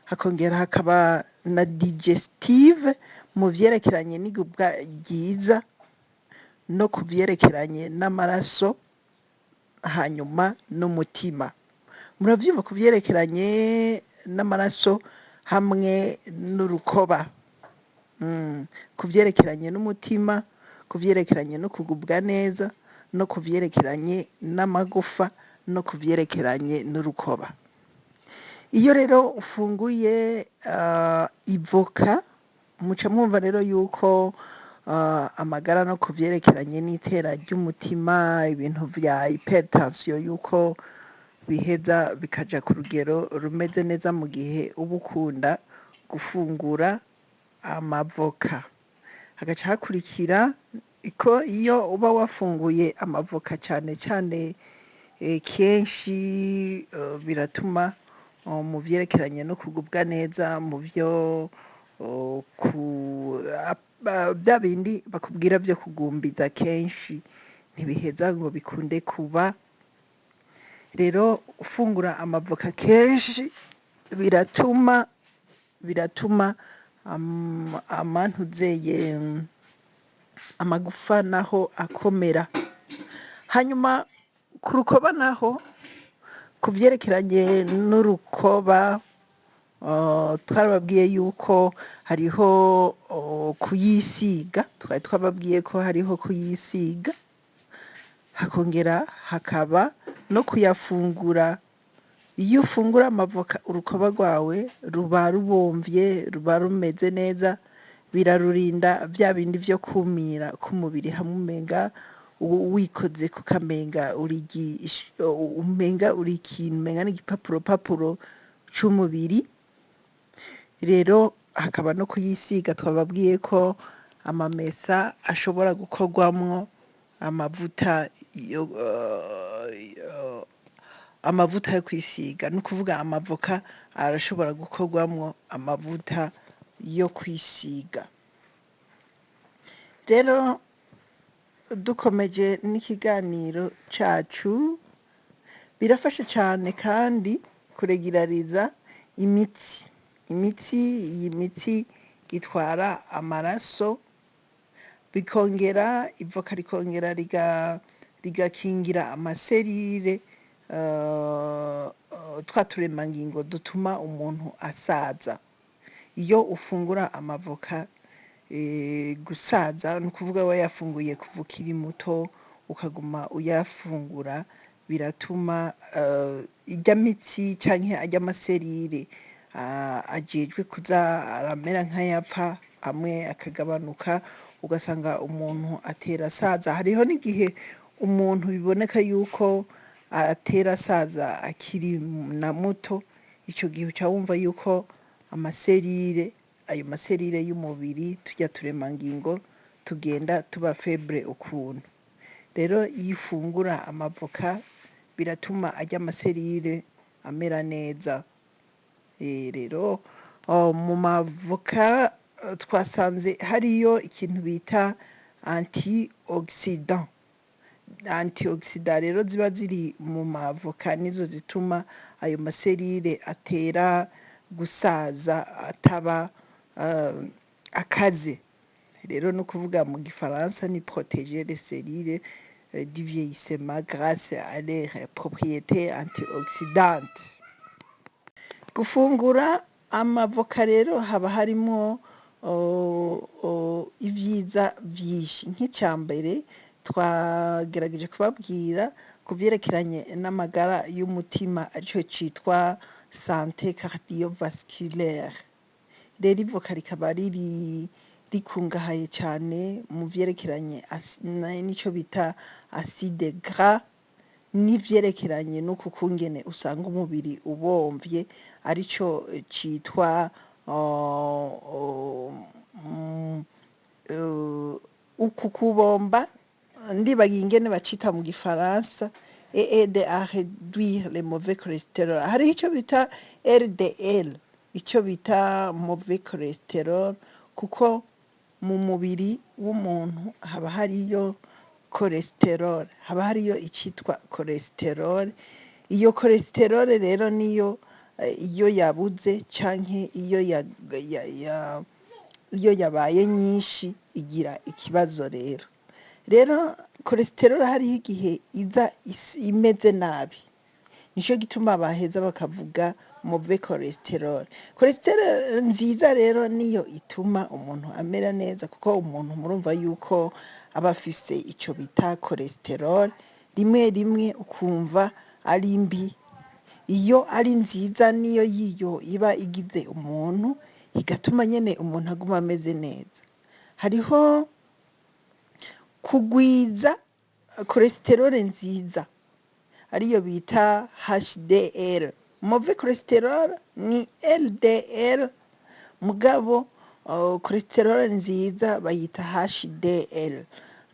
Hakongera hakaba na digestive mu vyerekeranye n'igubwa ryiza no ku vyerekeranye n'amaraso, hanyuma n'umutima. Muravyumva ku vyerekeranye n'amaraso hamwe n'urukoba, ku vyerekeranye n'umutima, ku vyerekeranye no kugubwa neza, no ku vyerekeranye n'amagufa, no ku vyerekeranye n'urukoba. Iyo rero ufunguye ivoka, muca mwumva rero yuko amagara no ku vyerekeranye n'itera ry'umutima, ibintu vya hypertension, yuko biheza bikaja ku rugero rumeze neza mu gihe uba ukunda gufungura amavoka. Hagaca hakurikira ko iyo uba wafunguye amavoka cane cane kenshi, biratuma mu vyerekeranye no kugubwa neza, mu vyo bya bindi bakubwira vyo kugumbiza kenshi ntibiheza ngo bikunde kuba. Rero ufungura amavoka kenshi biratuma amantuzeye amagufa naho akomera. Hanyuma ku rukoba naho, ku vyerekeranye n'urukoba, twarababwiye yuko hariho kuyisiga, twari twababwiye ko hariho kuyisiga, hakongera hakaba no kuyafungura. Iyo ufungura amavoka urukoba rwawe ruba rubomvye, ruba rumeze neza, birarurinda vya bindi vyo kumira k'umubiri, hamwe umenga wikoze kukamenga umenga uri ikintu, umenga n'igipapuro c'umubiri. Rero hakaba no kuyisiga, twababwiye ko amamesa ashobora gukorwamwo amavuta yo kwisiga. Ni ukuvuga amavoka arashobora gukorwamwo amavuta yo kwisiga. Rero dukomeje n'ikiganiro cacu, birafasha cane kandi kuregulariza imitsi. Iyi mitsi itwara amaraso, bikongera ivoka rikongera rigakingira amaserire, twa turemangingo dutuma umuntu asaza. Iyo ufungura amavoka, gusaza ni ukuvuga wayafunguye kuva ukiri muto ukaguma uyafungura, biratuma irya mitsi canke arya amaserire ajejwe kuza aramera nk'ayapfa, amwe akagabanuka, ugasanga umuntu atera asaza. Hariho n'igihe umuntu biboneka yuko atera asaza akiri na muto, ico gihe uca wumva yuko ayo maserire y'umubiri, turya turemangingo tugenda tuba febre ukuntu. Rero iyo ufungura amavoka biratuma arya amaserire amera neza. Rero mu mavoka twasanze hariyo ikintu bita antioxidant. Antioxidant rero ziba ziri mu mavoka nizo zituma ayo maserire atera gusaza ataba akaze. Rero no kuvuga mu gifaransa ni protéger les cellules du vieillissement grâce à leurs propriétés antioxydantes. Gufungura amavoka rero haba harimo ibyiza byinshi. Nk'icyambere twagerageje kubabwira ku byerekeranye n'amagara y'umutima aricyo cyitwa santé cardiovasculaire. Rero ivoka rikaba rikungahaye cyane mu byerekeranye n'icyo bita acide gras, n'ibyerekeranye no kukungene usanga umubiri ubomvye aricyo cyitwa uku kubomba ndibagiye ingene bacita mu gifaransa aide à réduire les mauvais cholestérol. Hariho icyo bita LDL, icyo bita mauvais cholestérol, kuko mu mubiri w'umuntu haba hariyo cholesterol, haba hariyo icyitwa cholesterol. Iyo cholesterol rero niyo iyo yabuze canke iyo yabaye nyinshi igira ikibazo. Rero cholesterol hariho igihe iza imeze nabi, nicyo gituma baheza bakavuga mauvais cholesterol. Cholesterol nziza rero niyo ituma umuntu amera neza, kuko umuntu murumva yuko aba afise icyo bita cholesterol rimwe rimwe ukumva ari mbi. Iyo ari nziza niyo yiyo iba igize umuntu, igatuma nyene umuntu aguma ameze neza. Hariho kugwiza cholesterol nziza ariyo bita HDL. Mauvais cholesterol ni LDL, mugabo cholesterol nziza bayita HDL.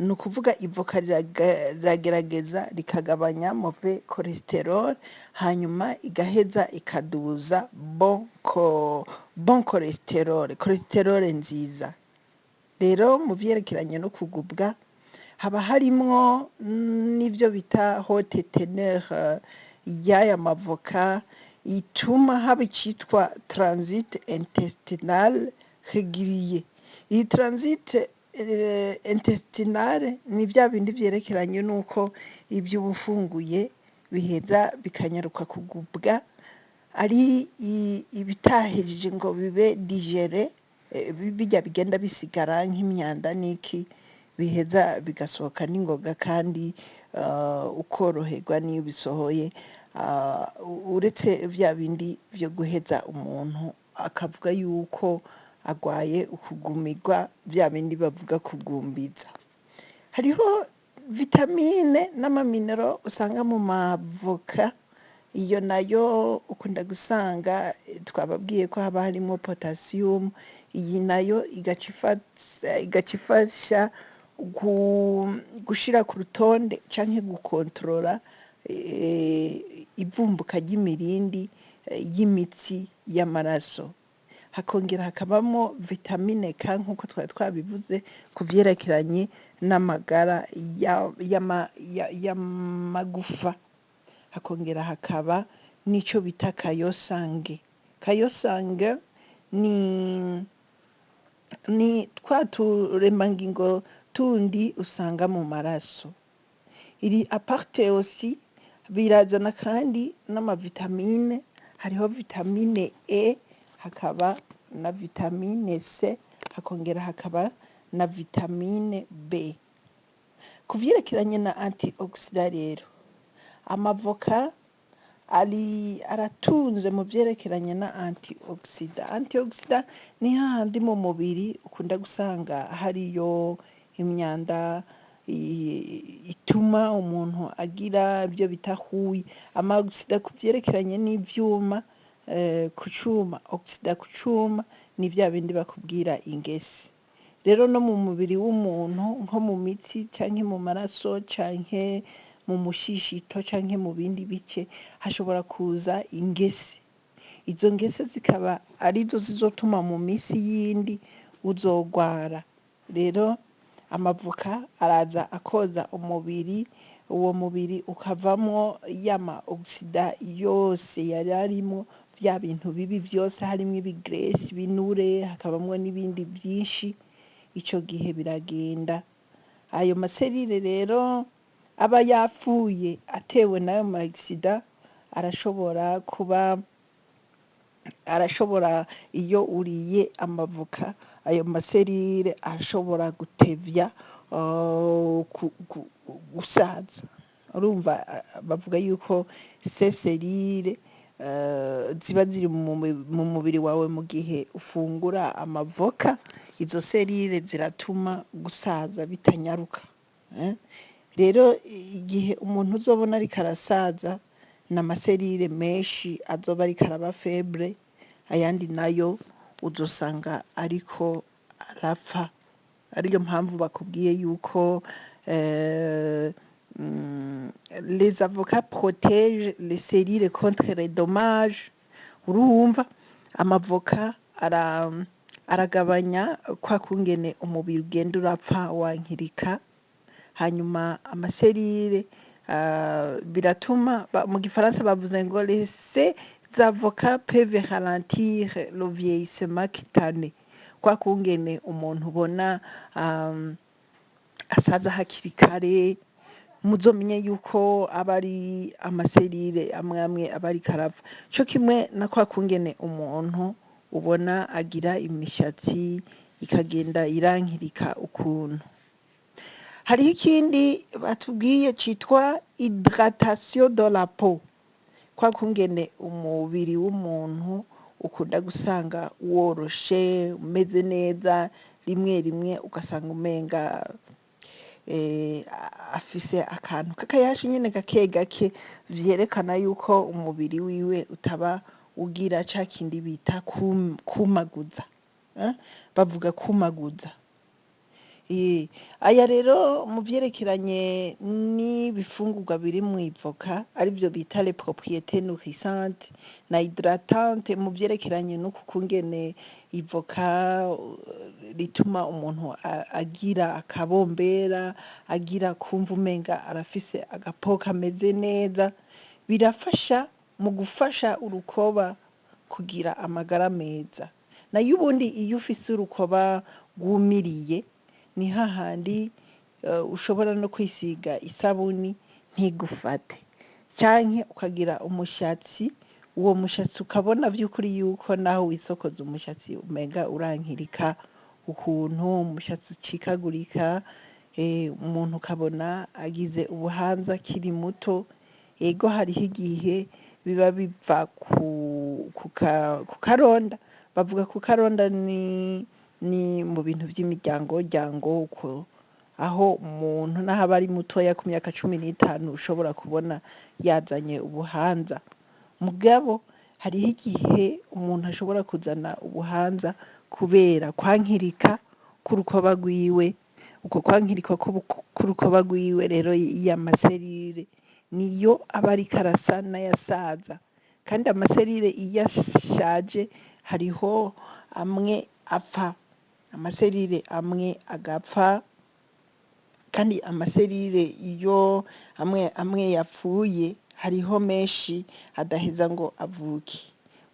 Ni ukuvuga ivoka riragerageza rikagabanya mauvais cholesterol, hanyuma igaheza ikaduza bon cholesterol, cholesterol nziza. Rero mu byerekeranye no kugubwa haba harimwo n'ibyo bita haute teneur y'aya mavoka, ituma haba icyitwa transit intestinal régulier. Iyi transit intestinal ni bya bindi byerekeranye n'uko ibyo ufunguye biheza bikanyaruka kugubwa, ari ibitahejeje ngo bibe digere, bijya bigenda bisigara nk'imyanda n'iki, biheza bigasohoka n'ingoga kandi ukoroherwa n'iyo bisohoye, uretse bya bindi byo guheza umuntu akavuga yuko agwaye ukugumirwa, bya bindi bavuga kugumbiza. Hariho vitamine n'amaminero usanga mu mavoka, iyo nayo ukunda gusanga twababwiye ko haba harimo potassium. Iyi nayo igacifasha gushira ku rutonde canke gukontorora ivumbuka ry'imirindi y'imitsi y'amaraso. Hakongera hakabamo vitamine K nk'uko twari twabivuze ku byerekeranye n'amagara y'amagufa. Hakongera hakaba n'icyo bita kayosange. Kayosange ni twa turemangingo tundi usanga mu maraso. Iri aparte aussi birazana kandi n'amavitamine. Hariho vitamine E, hakaba na vitamine C, hakongera hakaba na vitamine B. Ku byerekeranye na antioxidant rero, amavoka aratunze mu byerekeranye na antioxidant. Antioxidant ni hahandi mu mubiri ukunda gusanga hariyo imyanda ituma umuntu agira ibyo bita huyi. Amaoxida ku byerekeranye n'ivyuma ku cuma, oxida ku cuma ni bya bindi bakubwira ingesi. Rero no mu mubiri w'umuntu nko mu mitsi canke mu maraso canke mu mushishito canke mu bindi bice hashobora kuza ingesi. Izo ngese zikaba arizo zizotuma mu misi yindi uzogwara. Rero amavoka araza akoza umubiri, uwo mubiri ukavamwo yama oxida yose yari arimo, vya bintu bibi byose harimo ibigresi, ibinure, hakabamwo n'ibindi byinshi. Ico gihe biragenda, ayo maserire rero aba yapfuye atewe n'ayo ma oxida arashobora iyo uriye amavoka, ayo maserire ashobora gutevya gusaza. Urumva bavuga yuko seserire ziba ziri mu mubiri wawe mu gihe ufungura amavoka, izo serire ziratuma gusaza bitanyaruka. Rero igihe umuntu uzobona ariko arasaza n'amaserire menshi azoba ariko araba febre, ayandi nayo uzosanga ariko arapfa. Ariyo mpamvu bakubwiye yuko les avocats protègent les cellules contre les dommages. Urumva amavoka aragabanya kwa kungene umubiri ugenda urapfa wankirika, hanyuma amaserire biratuma mu gifaransa bavuze ngo les avocats peuvent ralentir le vieillissement cutané, kwa kungene umuntu ubona asaza hakiri kare, muzomenye yuko aba ari amaserire amwe amwe aba ariko arapfa. Co kimwe na kwa kungene umuntu ubona agira imishatsi ikagenda irankirika ukuntu. Hariho ikindi batubwiye citwa hydratation de la peau, kwa kungene umubiri w'umuntu ukunda gusanga woroshe umeze neza, rimwe rimwe ugasanga umenga afise akantu k'akayashi nyene gake gake, vyerekana yuko umubiri wiwe utaba ugira ca kindi bita kumaguza. Bavuga kumaguza. Aya rero mu vyerekeranye n'ibifungurwa biri mw'ivoka arivyo bita les propriétés nourrissantes na hydratantes, mu vyerekeranye n'uku kungene ivoka rituma umuntu agira akabombera, agira kumva umenga arafise agapo kameze neza, birafasha mu gufasha urukoba kugira amagara meza. Nayo ubundi iyo ufise urukoba rwumiriye ni hahandi ushobora no kwisiga isabuni ntigufate, canke ukagira umushatsi, uwo mushatsi ukabona vy'ukuri yuko naho wisokoza umushatsi umenga urankirika ukuntu, umushatsi ucikagurika, umuntu ukabona agize ubuhanza akiri muto. Ego hariho igihe biba biva ku karonda, bavuga ku karonda ni mu bintu vy'imiryango uko, aho umuntu naho aba ari mutoya ku myaka 15 ushobora kubona yazanye ubuhanza. Mugabo hariho igihe umuntu ashobora kuzana ubuhanza kubera kwankirika k'urukoba rwiwe. Uko kwankirika k'urukoba rwiwe rero y'amaserire niyo aba ariko arasa n'ayasaza, kandi amaserire iyo ashaje hariho amwe apfa, amaserire amwe agapfa, kandi amaserire iyo amwe yapfuye hariho menshi adaheza ngo avuke.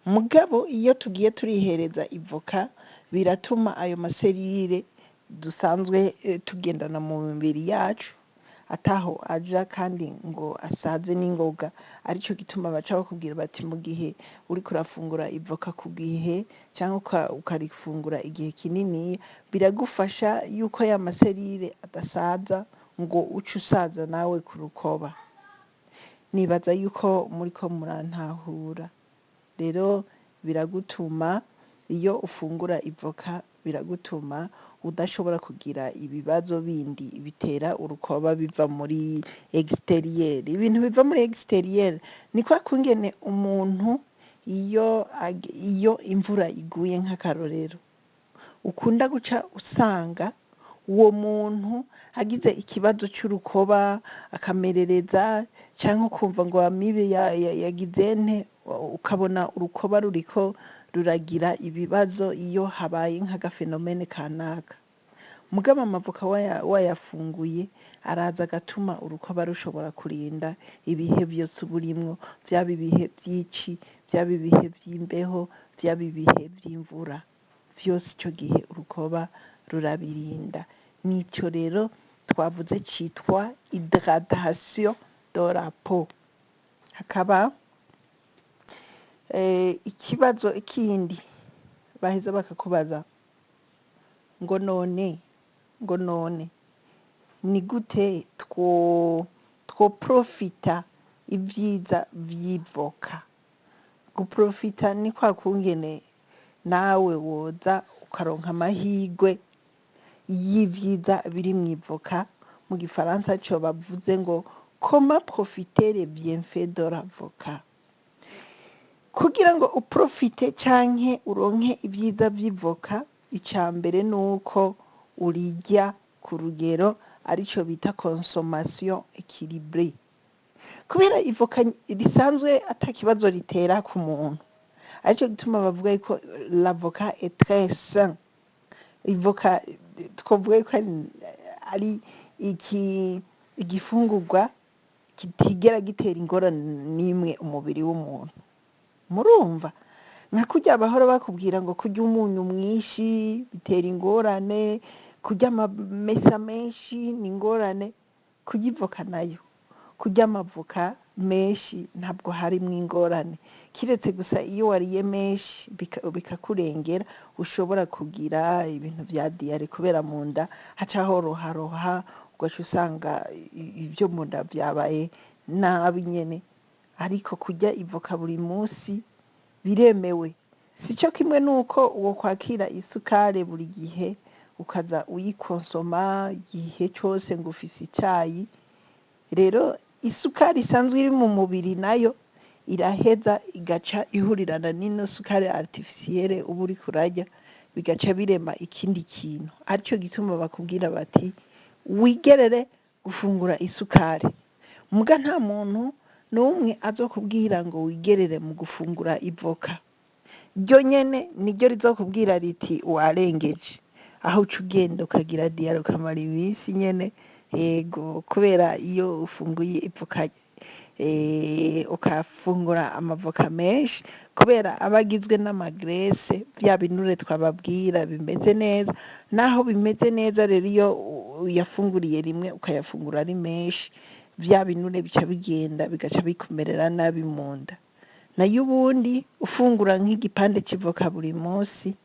Mugabo iyo tugiye turihereza ivoka biratuma ayo maserire dusanzwe tugendana mu mibiri yacu ataho aja kandi ngo asaze n'ingoga. Arico gituma baca bakubwira bati mu gihe uriko urafungura ivoka ku gihe cyangwa ukarifungura igihe kinini, biragufasha yuko ya maserire adasaza ngo uce usaza nawe ku rukoba. Nibaza yuko muriko murantahura. Rero biragutuma iyo ufungura ivoka biragutuma udashobora kugira ibibazo bindi bitera urukoba biva muri exterieur. Ibintu biva muri exterieur ni kwa kungene umuntu iyo imvura iguye nk'akarorero ukunda guca usanga uwo muntu agize ikibazo c'urukoba akamerereza, canke ukumva ngo amibe yagize nte, ukabona urukoba ruriko ruragira ibibazo iyo habaye nk'agafenomene kanaka. mugabo amavoka wayafunguye araza agatuma urukoba rushobora kurinda ibihe byose uba urimwo, byaba ibihe by'ici, byaba ibihe by'imbeho, byaba ibihe by'imvura, vyose ico gihe urukoba rurabirinda. Nico rero twavuze citwa hydratation de la peau. Hakaba ikibazo ikindi baheza bakakubaza ngo none ni gute twoprofita ibyiza vy'ivoka. Guprofita ni kwa kungene nawe woza ukaronka amahirwe y'ivyiza biri mw'ivoka. Mu gifaransa co bavuze ngo comment profiter les bienfaits de l'avocat. Kugira ngo uprofite canke uronke ibyiza vy'ivoka, ica mbere nuko urirya ku rugero arico bita consommation équilibrée. Kubera ivoka risanzwe ata kibazo ritera ku muntu, arico gituma bavuga yuko l'avocat est très sain. Ivoka twovuga yuko ari igifungurwa kitigera gitera ingorane n'imwe umubiri w'umuntu. Murumva? Nka kurya bahora bakubwira ngo kurya umunyu mwinshi bitera ingorane, kurya amamesa menshi ni ingorane, kurya ivoka nayo, kurya amavoka menshi ntabwo harimwo ingorane, kiretse gusa iyo wariye menshi bikakurengera ushobora kugira ibintu vya diare kubera mu nda haca horoharoha, ugaca usanga ibyo mu nda vyabaye nabi nyene. Ariko kurya ivoka buri munsi biremewe. Sico kimwe nuko uwo kwakira isukari buri gihe ukaza uyikonsoma igihe cose ngo ufise icayi. Rero isukari isanzwe iri mu mubiri nayo iraheza igaca ihurirana n'ino sukari artificielle uba uriko urarya, bigaca birema ikindi kintu. Arico gituma bakubwira bati wigerere gufungura isukari. Muga nta muntu n'umwe azokubwira ngo wigerere mu gufungura ivoka. Ryo nyene niryo rizokubwira riti warengeje, aho uca ugenda ukagira diare ukamara iminsi nyene. Yego, kubera iyo ufunguye ivoka ukafungura amavoka menshi, kubera aba agizwe n'amagrese, vya binure twababwira bimeze neza. Naho bimeze neza rero iyo uyafunguriye rimwe ukayafungura ari menshi, vya binure bica bigenda bigaca bikumerera nabi mu nda. Nayo ubundi ufungura nk'igipande c'ivoka buri munsi,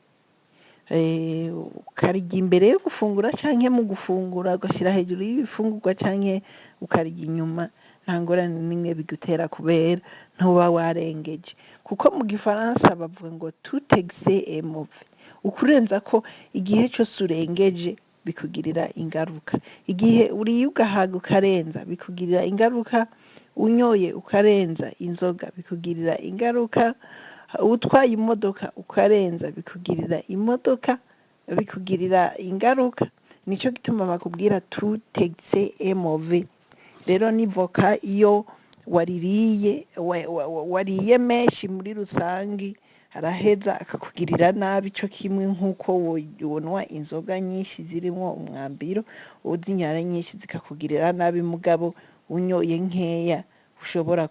ukarya imbere yo gufungura canke mu gufungura ugashira hejuru y'ibifungurwa canke ukarya inyuma, nta ngorane n'imwe bigutera kubera ntuba warengeje. Kuko mu gifaransa bavuga ngo tout excès est mauvais. Ukurenza ko igihe cose urengeje bikugirira ingaruka. Igihe uriye ugahaga ukarenza bikugirira ingaruka, unyoye ukarenza inzoga bikugirira ingaruka, utwaye imodoka ukarenza bikugirira ingaruka. Nico gituma bakubwira tout excès est mauvais. Rero n'ivoka iyo wariye menshi muri rusangi araheza akakugirira nabi, co kimwe nk'uko wonwa inzoga nyinshi zirimwo umwambiro, uzinyara nyinshi zikakugirira nabi. Mugabo unyoye nkeya ushobora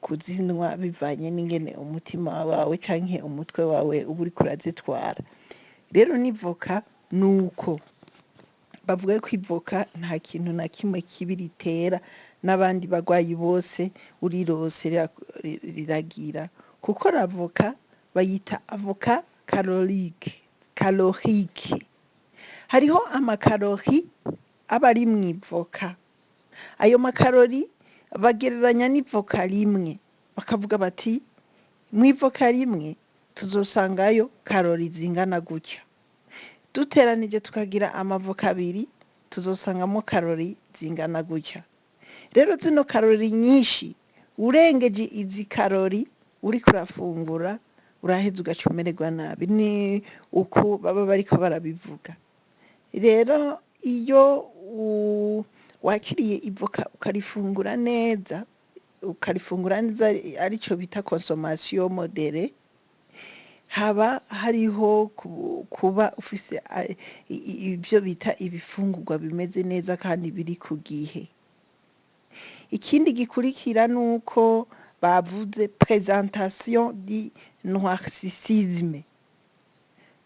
kuzinwa bivanye n'ingene umutima wawe canke umutwe wawe uba uriko urazitwara. Rero n'ivoka nuko bavuga ko ivoka nta kintu na kimwe kibi ritera, n'abandi bagwayi bose urirose riragira. Kuko l'avoka bayita avoka calorique. Hariho amakarori aba ari mw'ivoka. Ayo makarori bagereranya n'ivoka rimwe, bakavuga bati mw'ivoka rimwe tuzosangayo karori zingana gutya. Duteranije tukagira amavoka abiri tuzosangamo karori zingana gutya. Rero zino karori nyinshi urengeje izi karori uriko urafungura uraheza ugaca umererwa nabi. Ni uku baba bariko barabivuga. Rero iyo wakiriye ivoka ukarifungura neza arico bita consommation modérée, haba hariho kuba ufise ibyo bita ibifungurwa bimeze neza kandi biri ku gihe. Ikindi gikurikira nuko bavuze présentation du noircissisme,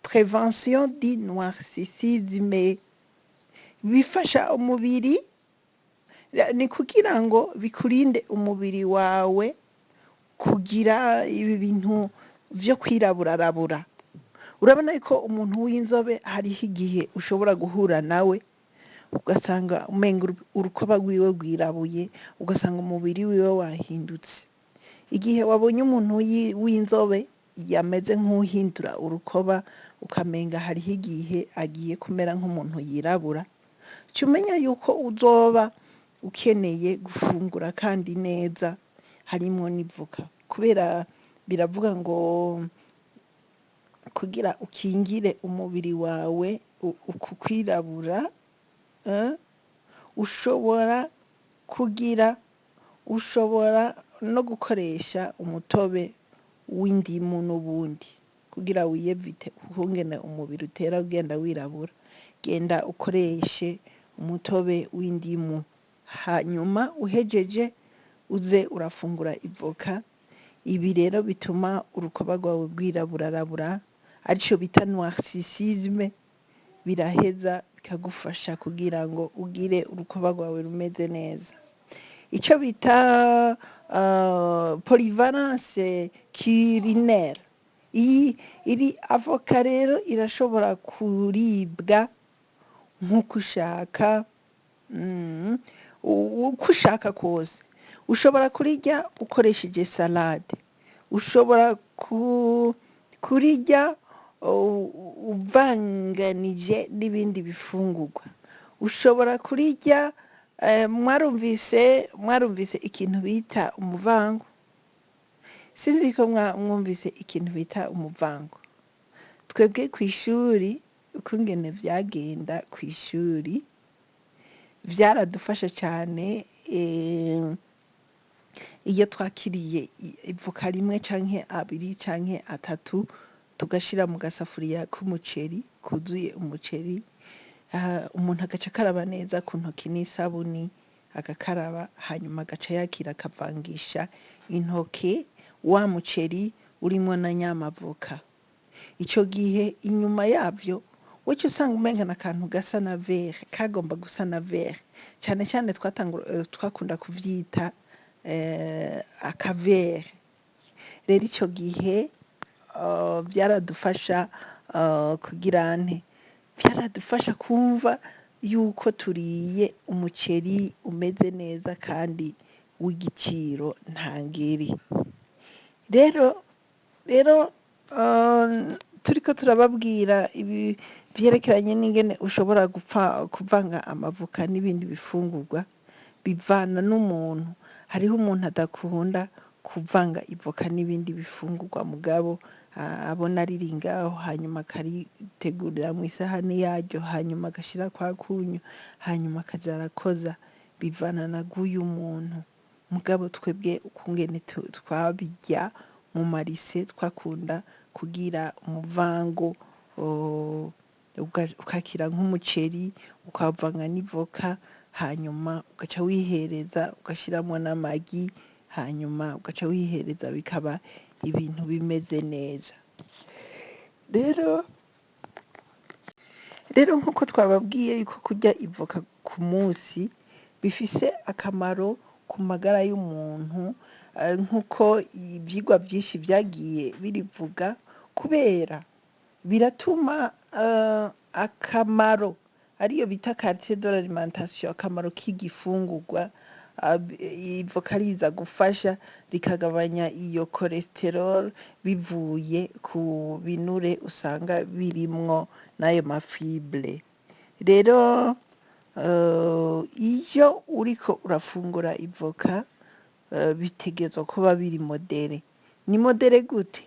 prévention du noircissisme. Bifasha umubiri, ni kugira ngo bikurinde umubiri wawe kugira ibi bintu vyo kwiraburarabura. Urabona ko umuntu w'inzobe hariho igihe ushobora guhura nawe ugasanga umenga urukoba rwiwe rwirabuye, ugasanga umubiri wiwe wahindutse. Igihe wabonye umuntu w'inzobe yameze nk'uhindura urukoba ukamenga hariho igihe agiye kumera nk'umuntu yirabura, umenya yuko uzoba ukeneye gufungura kandi neza harimo n'ivoka, kubera biravuga ngo kugira ukingire umubiri wawe uku kwirabura, ushobora no gukoresha umutobe w'indimu n'ubundi kugira wiyevite ukungene umubiri utera ugenda wirabura. Genda ukoreshe umutobe w'indimu, hanyuma uhejeje uze urafungura ivoka. Ibi rero bituma urukoba rwawe rwiraburarabura, arico bita noircissisme, biraheza bikagufasha kugira ngo ugire urukoba rwawe rumeze neza. Ico bita polyvalence culinaire, iri avoka rero irashobora kuribwa nk'uko ushaka, uko ushaka kose. Ushobora kurirya ukoresheje salade, ushobora kurirya uvanganije n'ibindi bifungurwa, ushobora kurirya mwarumvise ikintu bita umuvango? Sinzi ko mwumvise ikintu bita umuvango. Twebwe kw'ishuri ukungene vyagenda kw'ishuri vyaradufasha cane, iyo twakiriye ivoka rimwe canke abiri canke atatu tugashira mu gasafuriya k'umuceri kuzuye umuceri, umuntu agaca akaraba neza ku ntoki n'isabuni, agakaraba hanyuma agaca yakira akavangisha intoke wa muceri urimwo na nyamavoka. Ico gihe inyuma yavyo waca usanga umenga n'akantu gasa na vert, kagomba gusa na vert, cane cane twakunda kuvyita akavert. Rero ico gihe vyaradufasha kugira nte, vyaradufasha kumva yuko turiye umuceri umeze neza kandi w'igiciro ntangere. Rero turiko turababwira ibi vyerekeranye n'ingene ushobora kuvanga amavoka n'ibindi bifungurwa, bivana n'umuntu. Hariho umuntu adakunda kuvanga ivoka n'ibindi bifungurwa, mugabo abona riri ngaho hanyuma akaritegurira mw'isahani yaryo, hanyuma agashira kwa kunyu, hanyuma akaja arakoza. Bivana na guyu muntu, mugabo twebwe ukungene twabirya mu marise twakunda kugira umuvango, ukakira nk'umuceri ukavanga n'ivoka, hanyuma ugaca wihereza ugashiramwo n'amagi, hanyuma ugaca wihereza, bikaba ibintu bimeze neza. Rero nk'uko twababwiye yuko kurya ivoka ku munsi bifise akamaro ku magara y'umuntu, nk'uko ivyigwa vyinshi vyagiye birivuga, kubera biratuma akamaro ariyo bita quartier de l'alimentation, akamaro k'igifungurwa, ivoka riza gufasha rikagabanya iyo cholesterol bivuye ku binure usanga birimwo n'ayo mafibre. Rero iyo uriko urafungura ivoka bitegezwa kuba biri modere. Ni modere gute?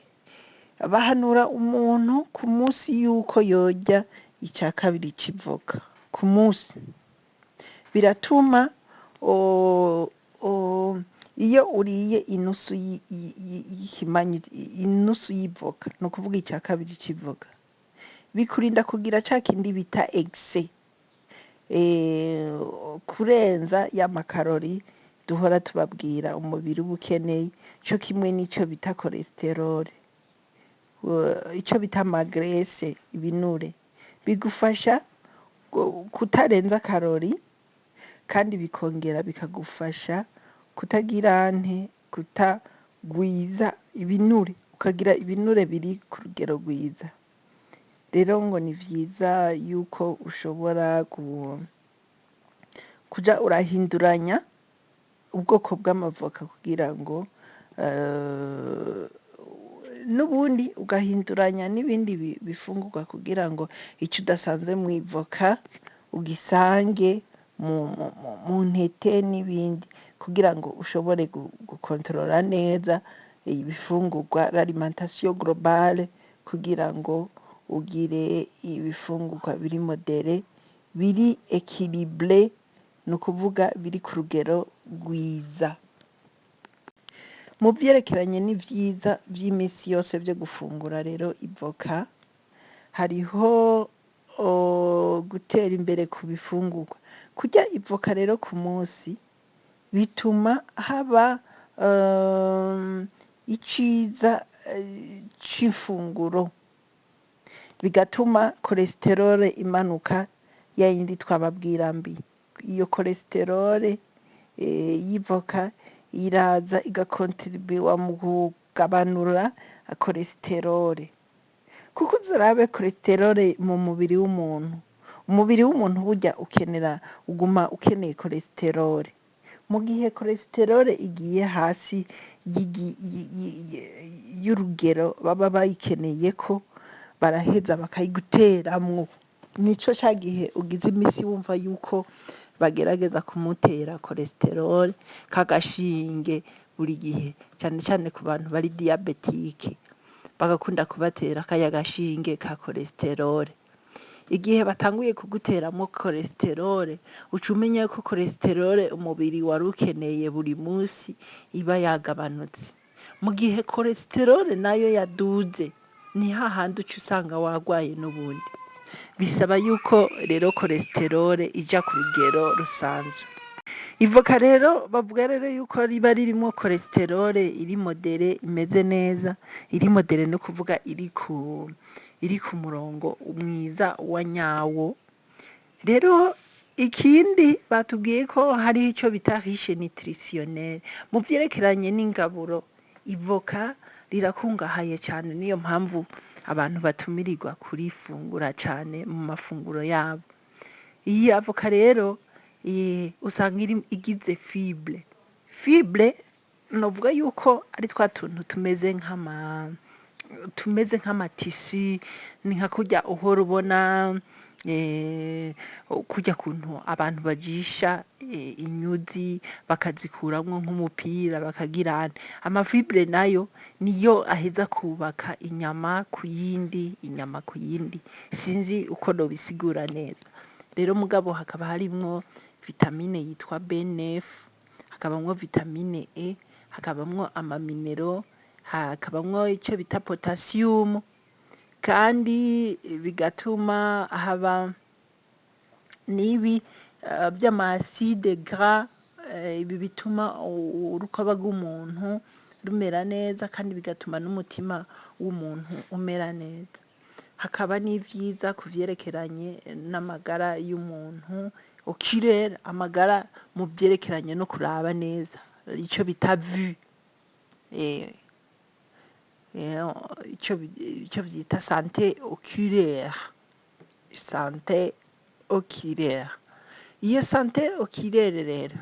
Bahanura umuntu ku munsi yuko yorya ica kabiri c'ivoka ku munsi. Biratuma iyo uriye inusu y'ikimanyu, inusu y'ivoka, ni ukuvuga icya kabiri c'ivoka, bikurinda kugira ca kindi bita egise, kurenza ya makarori duhora tubabwira umubiri uba ukeneye, co kimwe n'ico bita cholesterol, ico bita magrese, ibinure, bigufasha kutarenza karori, kandi bikongera bikagufasha kutagwiza ibinure, ukagira ibinure biri ku rugero rwiza. Rero ngo ni vyiza yuko ushobora kuja urahinduranya ubwoko bw'amavoka kugira ngo n'ubundi ugahinduranya n'ibindi bifungurwa kugira ngo ico udasanze mw'ivoka ugisange mu ntete n'ibindi, kugira ngo ushobore gukontorora neza ibifungurwa, l'alimentation globale, kugira ngo ugire ibifungurwa biri modere, biri équilibré, ni ukuvuga biri ku rugero rwiza. Mu vyerekeranye n'ivyiza vy'imisi yose vyo gufungura rero ivoka, hariho gutera imbere ku bifungurwa. Kurya ivoka rero ku munsi bituma haba iciza c'ifunguro, bigatuma cholesterol imanuka, ya yindi twababwira mbi. Iyo cholesterol y'ivoka iraza igakontribuwa mu kugabanura cholesterol, kuko uzurabe cholesterol mu mubiri w'umuntu, umubiri w'umuntu burya uguma ukeneye cholesterol. Mu gihe cholesterol igiye hasi y'urugero baba bayikeneyeko, baraheza bakayiguteramwo. Nico ca gihe ugize imisi wumva yuko bagerageza kumutera cholesterol k'agashinge buri gihe, cane cane ku bantu bari diabetike, bagakunda kubatera kaya gashinge ka cholesterol. Igihe batanguye kuguteramwo cholesterol, uca umenya ko cholesterol umubiri wari ukeneye buri musi iba yagabanutse. Mu gihe cholesterol nayo yaduze, ni hahandi uca usanga wagwaye n'ubundi. Bisaba yuko rero cholesterol ija ku rugero rusanzwe. Ivoka rero bavuga rero yuko riba ririmwo cholesterol iri modere, imeze neza, iri modere no kuvuga iri ku murongo mwiza wa nyawo. Rero ikindi batubwiye ko hariho ico bita riche nutritionnel. Mu vyerekeranye n'ingaburo, ivoka rirakungahaye cane, niyo mpamvu abantu batumirirwa kurifungura cane mu mafunguro yabo. Iyi avoka rero usanga igize fibre. Fibre novuga yuko ari twa tuntu tumeze nk'amatisi, ni nka kurya uhora ubona kurya kuntu abantu bajisha inyuzi bakazikuramwo nk'umupira bakagirana. Amafibre nayo niyo aheza kubaka inyama ku yindi, inyama ku yindi. Sinzi uko nobisigura neza. Rero mugabo hakaba harimwo vitamine yitwa B9, hakabamwo vitamine E, hakabamwo amaminero, hakabamwo ico bita potassium, kandi bigatuma haba n'ibi vy'ama-acide gras, ibi bituma urukoba rw'umuntu rumera neza, kandi bigatuma n'umutima w'umuntu umera neza. Hakaba n'ivyiza ku vyerekeranye n'amagara y'umuntu, oculaire, amagara mu vyerekeranye no kuraba neza, ico bita vue, ico vyita santé oculaire, santé oculaire. Iyo santé oculaire rero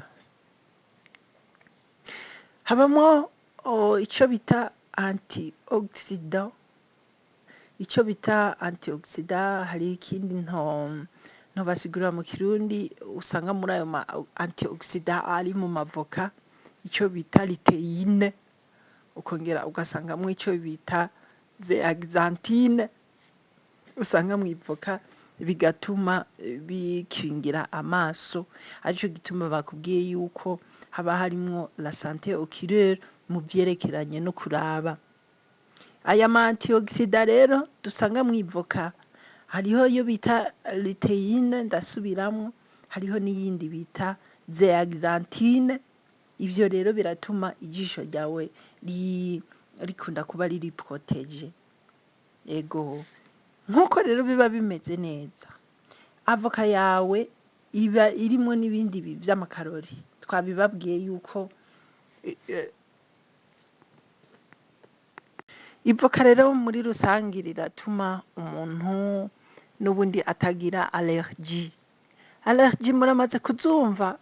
habamwo ico bita antioxydant. Ico bita antioxydant hari ikindi ntobasigurira mu Kirundi usanga muri ayo ma antioxydant ari mu mavoka, ico bita lutéine, ukongera ugasangamwo ico bita zeaxanthine usanga mw'ivoka, bigatuma bikingira amaso, aricyo gituma bakubwiye yuko haba harimwo la santé oculaire mu byerekeranye no kuraba. Aya ma antioxida rero dusanga mu ivoka, hariho iyo bita luteine, ndasubiramwo, hariho n'iyindi bita zeaxanthine. Ivyo rero biratuma ijisho ryawe rikunda kuba riri protege. Ego, nk'uko rero biba bimeze neza, avoka yawe iba irimo n'ibindi vy'amakarori. Twabibabwiye yuko ivoka rero muri rusange riratuma umuntu n'ubundi atagira allergie. Allergie muramaze kuzumva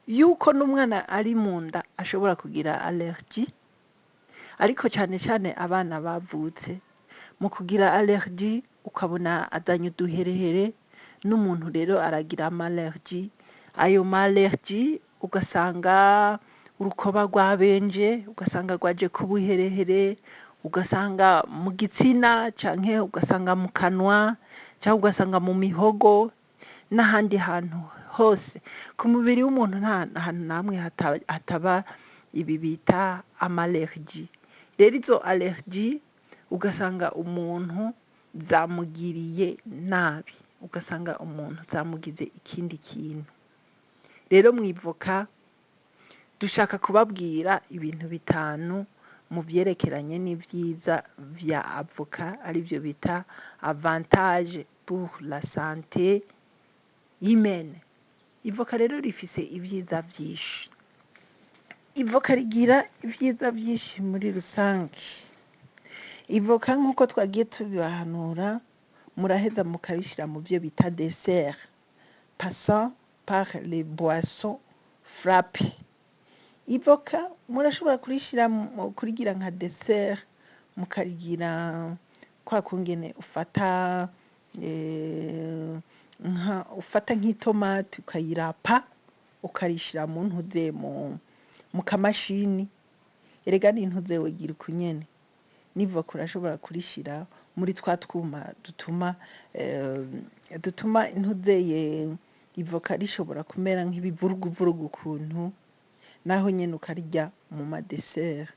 yuko n'umwana ari mu nda ashobora kugira allergie, ariko cyane cyane abana bavutse mu kugira allergie ukabona azanye uduherehere, n'umuntu rero aragira amallergie. Ayo mallergie ugasanga urukoba rwabenje, ugasanga rwaje kubuherehere, ugasanga mu gitsina canke ugasanga mu kanwa cyangwa ugasanga mu mihogo n'ahandi hantu hose ku mubiri w'umuntu. Nta hantu namwe hataba ibi bita amallergie. Rero izo allergie ugasanga umuntu zamugiriye nabi, ugasanga umuntu zamugize ikindi kintu. Rero mwivoka dushaka kubabwira ibintu bitanu mu byerekeranye n'ivyiza vya avoka, arivyo bita avantage pour la santé humaine. Ivoka rero rifise ivyiza vyinshi. Ivoka rigira ivyiza vyinshi muri rusange. Ivoka nk'uko twagiye tubibahanura, muraheza mukarishira mu byo bita dessert, passant par les boissons frappées. Ivoka murashobora kurigira nka dessert, mukarigira kwa kungene ufata nk'itomati ukayirapa ukarishira mu ntuze mu kamashini. Erega n'intuze wegira ukunyene. N'ivoka urashobora kurishira muri twa twuma dutuma intuzeye ivoka rishobora kumera nk'ibivuruguvurugu ukuntu, naho nyene ukarya mu madessert.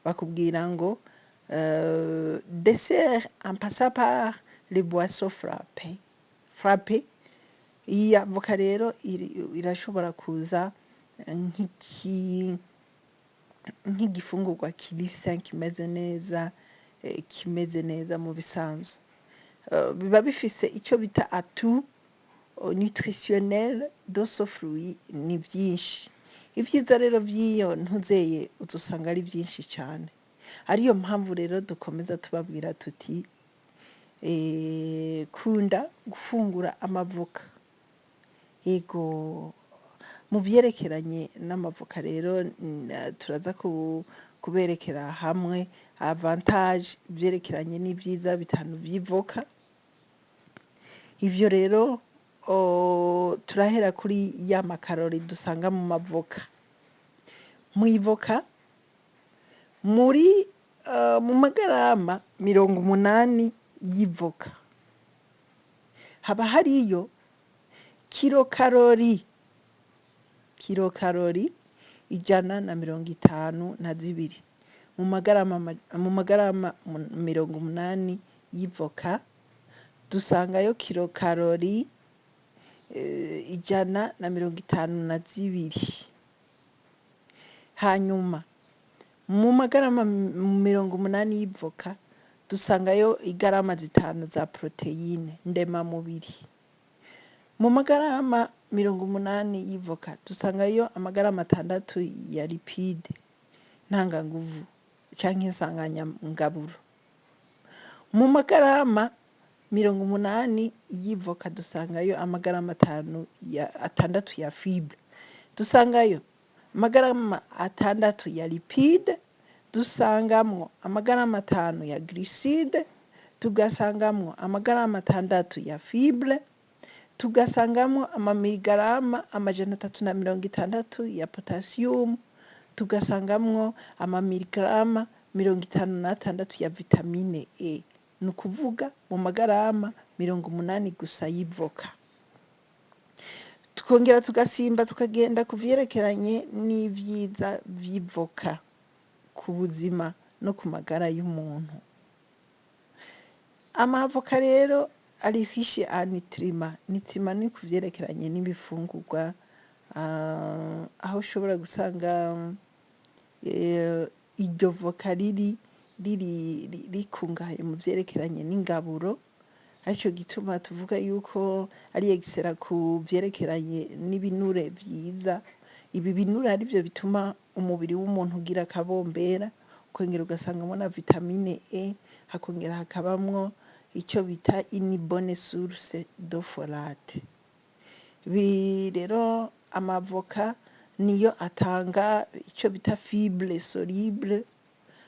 Bakubwira ngo dessert en passant par les boissons frappées. Iyi avoka rero irashobora kuza nk'igifungurwa kirisa kimeze neza mu bisanzwe. Biba bifise icyo bita atout nutritionnel de ce fruit, ni byinshi. Ivyiza rero by'iyo ntuzeye uzusanga ari byinshi cyane. Ariyo mpamvu rero dukomeza tubabwira tuti kunda gufungura amavoka. Yego, mu byerekeranye n'amavoka rero turaza kuberekera hamwe avantage, byerekeranye n'ibyiza bitanu by'ivoka. Ivyo rero turahera kuri ya makarori dusanga mu mavoka. Mu ivoka muri mu magarama 80 y'ivoka haba hariyo kilokarori 152. Mu magarama 80 y'ivoka dusangayo kilokarori 152. Hanyuma mu magarama 80 y'ivoka dusangayo igarama 5 za proteine ndemamubiri. Mu magarama 80 y'ivoka dusangayo amagarama 6 ya lipide ntanganguvu canke insanganyangaburo. Mu magarama 80 y'ivoka dusangayo amagarama 6 ya fibre. Dusangayo amagarama 6 ya lipide, dusangamwo amagarama 5 ya glycide, tugasangamwo amagarama 6 ya fibre, tugasangamwo amamiligarama 360 ya potassium, tugasangamwo amamiligarama 56 ya vitamine E. Nukuvuga mu magarama 80 gusa y'ivoka. Tukongera tugasimba tukagenda ku vyerekeranye n'ivyiza vy'ivoka ku buzima no ku magara y'umuntu. Amavoka rero ari riche en nutriments. Nutriments ni ku vyerekeranye n'ibifungurwa, aho ushobora gusanga iryo voka rikungahaye mu vyerekeranye n'ingaburo, arico gituma tuvuga yuko ari excellent ku vyerekeranye n'ibinure vyiza. Ibi binure arivyo bituma umubiri w'umuntu ugira akabombera, ukongera ugasangamwo na vitamine E, hakongera hakabamwo ico bita une bonne source de folate. Ibi rero amavoka niyo atanga ico bita fibre soluble,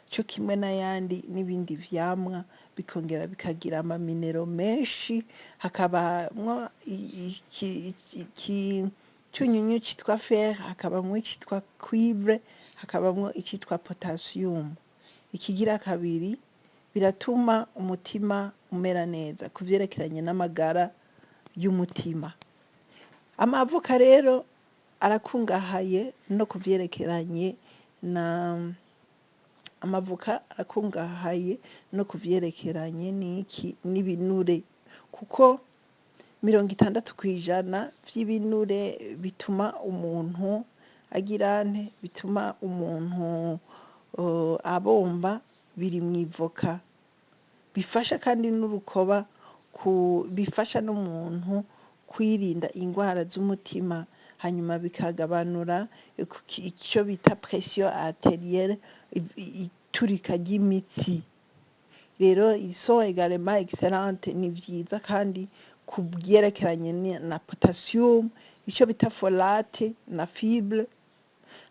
co kimwe n'ayandi n'ibindi vyamwa, bikongera bikagira amaminero menshi, hakabamwo icunyunyu citwa fer, hakabamwo icitwa cuivre, hakabamwo icitwa potassium. Ikigira kabiri, biratuma umutima umera neza ku vyerekeranye n'amagara y'umutima. Amavoka rero arakungahaye no ku vyerekeranye n'ibinure, kuko 60% vy'ibinure bituma umuntu bituma umuntu abomba biri mw'ivoka. Bifasha kandi n'urukoba, bifasha n'umuntu kwirinda ingwara z'umutima, hanyuma bikagabanura ico bita pression arterielle, iturika ry'imitsi. Rero ils sont également excellentes, ni vyiza kandi ku vyerekeranye na potassium, ico bita folate na fibre.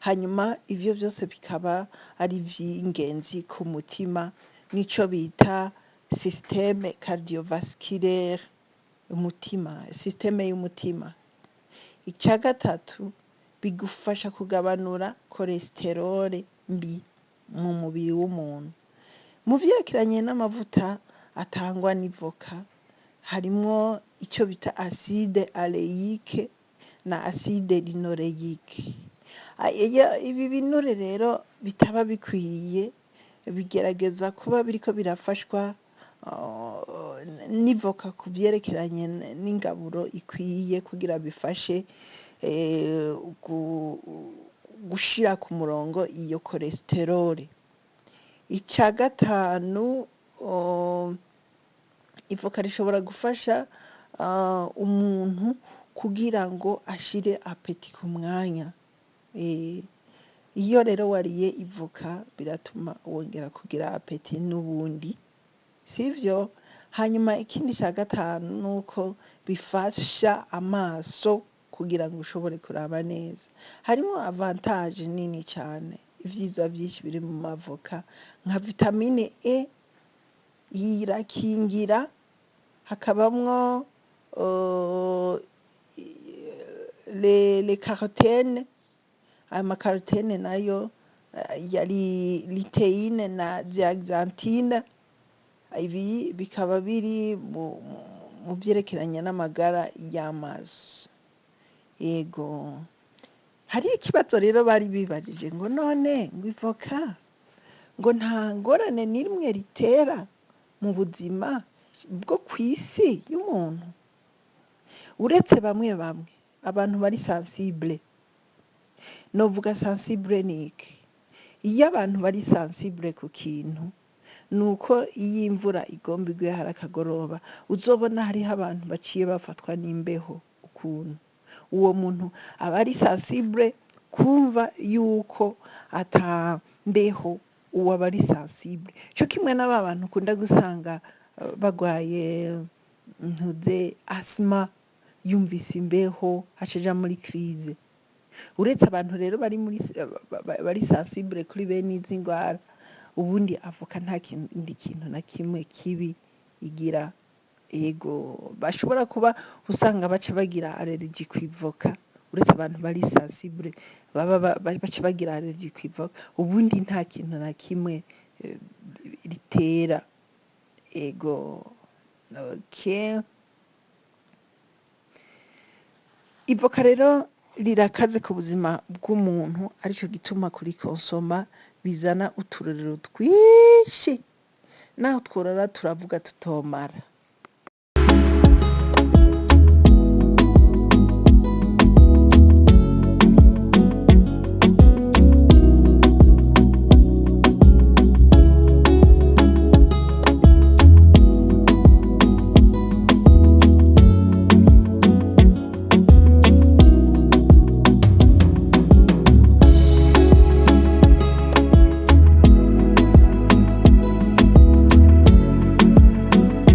Hanyuma ivyo vyose bikaba ari ivy'ingenzi ku mutima, nico bita système cardiovasculaire, système y'umutima. Ica gatatu, bigufasha kugabanura cholesterol mbi mu mubiri w'umuntu. Mu vyerekeranye n'amavuta atangwa n'ivoka, harimwo ico bita acide aleique na acide linoleique. Ibi binure rero bitaba bikwiye, bigerageza kuba biriko birafashwa n'ivoka ku vyerekeranye n'ingaburo ikwiye, kugira bifashe gushira ku murongo iyo cholesterol. Ica gatanu, ivoka rishobora gufasha umuntu kugira ngo ashire apeti ku mwanya. Iyo rero wariye ivoka biratuma wongera kugira apeti n'ubundi, sivyo? Hanyuma ikindi ca gatanu nuko bifasha amaso kugira ngo ushobore kuraba neza. Harimwo avantage nini cane, ivyiza vyinshi biri mu mavoka, nka vitamine E irakingira, hakabamwo les caroténes. Amakarotene nayo yari luteine na zeaxanthine. Ibi bikaba biri mu vyerekeranye n'amagara y'amaso. Yego, hari ikibazo rero bari bibajije ngo none ngo ivoka ngo nta ngorane n'imwe ritera mu buzima bwo kw'isi y'umuntu, uretse bamwe abantu bari sensible. Novuga sensible niki? Iyo abantu bari sensible ku kintu, nuko iyo imvura igomba igwe hari akagoroba, uzobona hariho abantu baciye bafatwa n'imbeho ukuntu. Uwo muntu aba ari sensible kumva yuko ata mbeho, uwo aba ari sensible. Co kimwe n'aba bantu ukunda gusanga bagwaye asthma, yumvise imbeho acaja muri crise. Uretse abantu rero bari sensible kuri bene izi ngwara, ubundi avoka nta kindi kintu na kimwe kibi igira. Yego, bashobora kuba usanga baca bagira allergie kw'ivoka, uretse abantu bari sensible baca bagira allergie kw'ivoka, ubundi nta kintu na kimwe ritera. Yego. Okay. Ivoka rero rirakaze ku buzima bw'umuntu arico gituma kurikonsoma bizana uturorero twinshi naho tworara turavuga tutomara.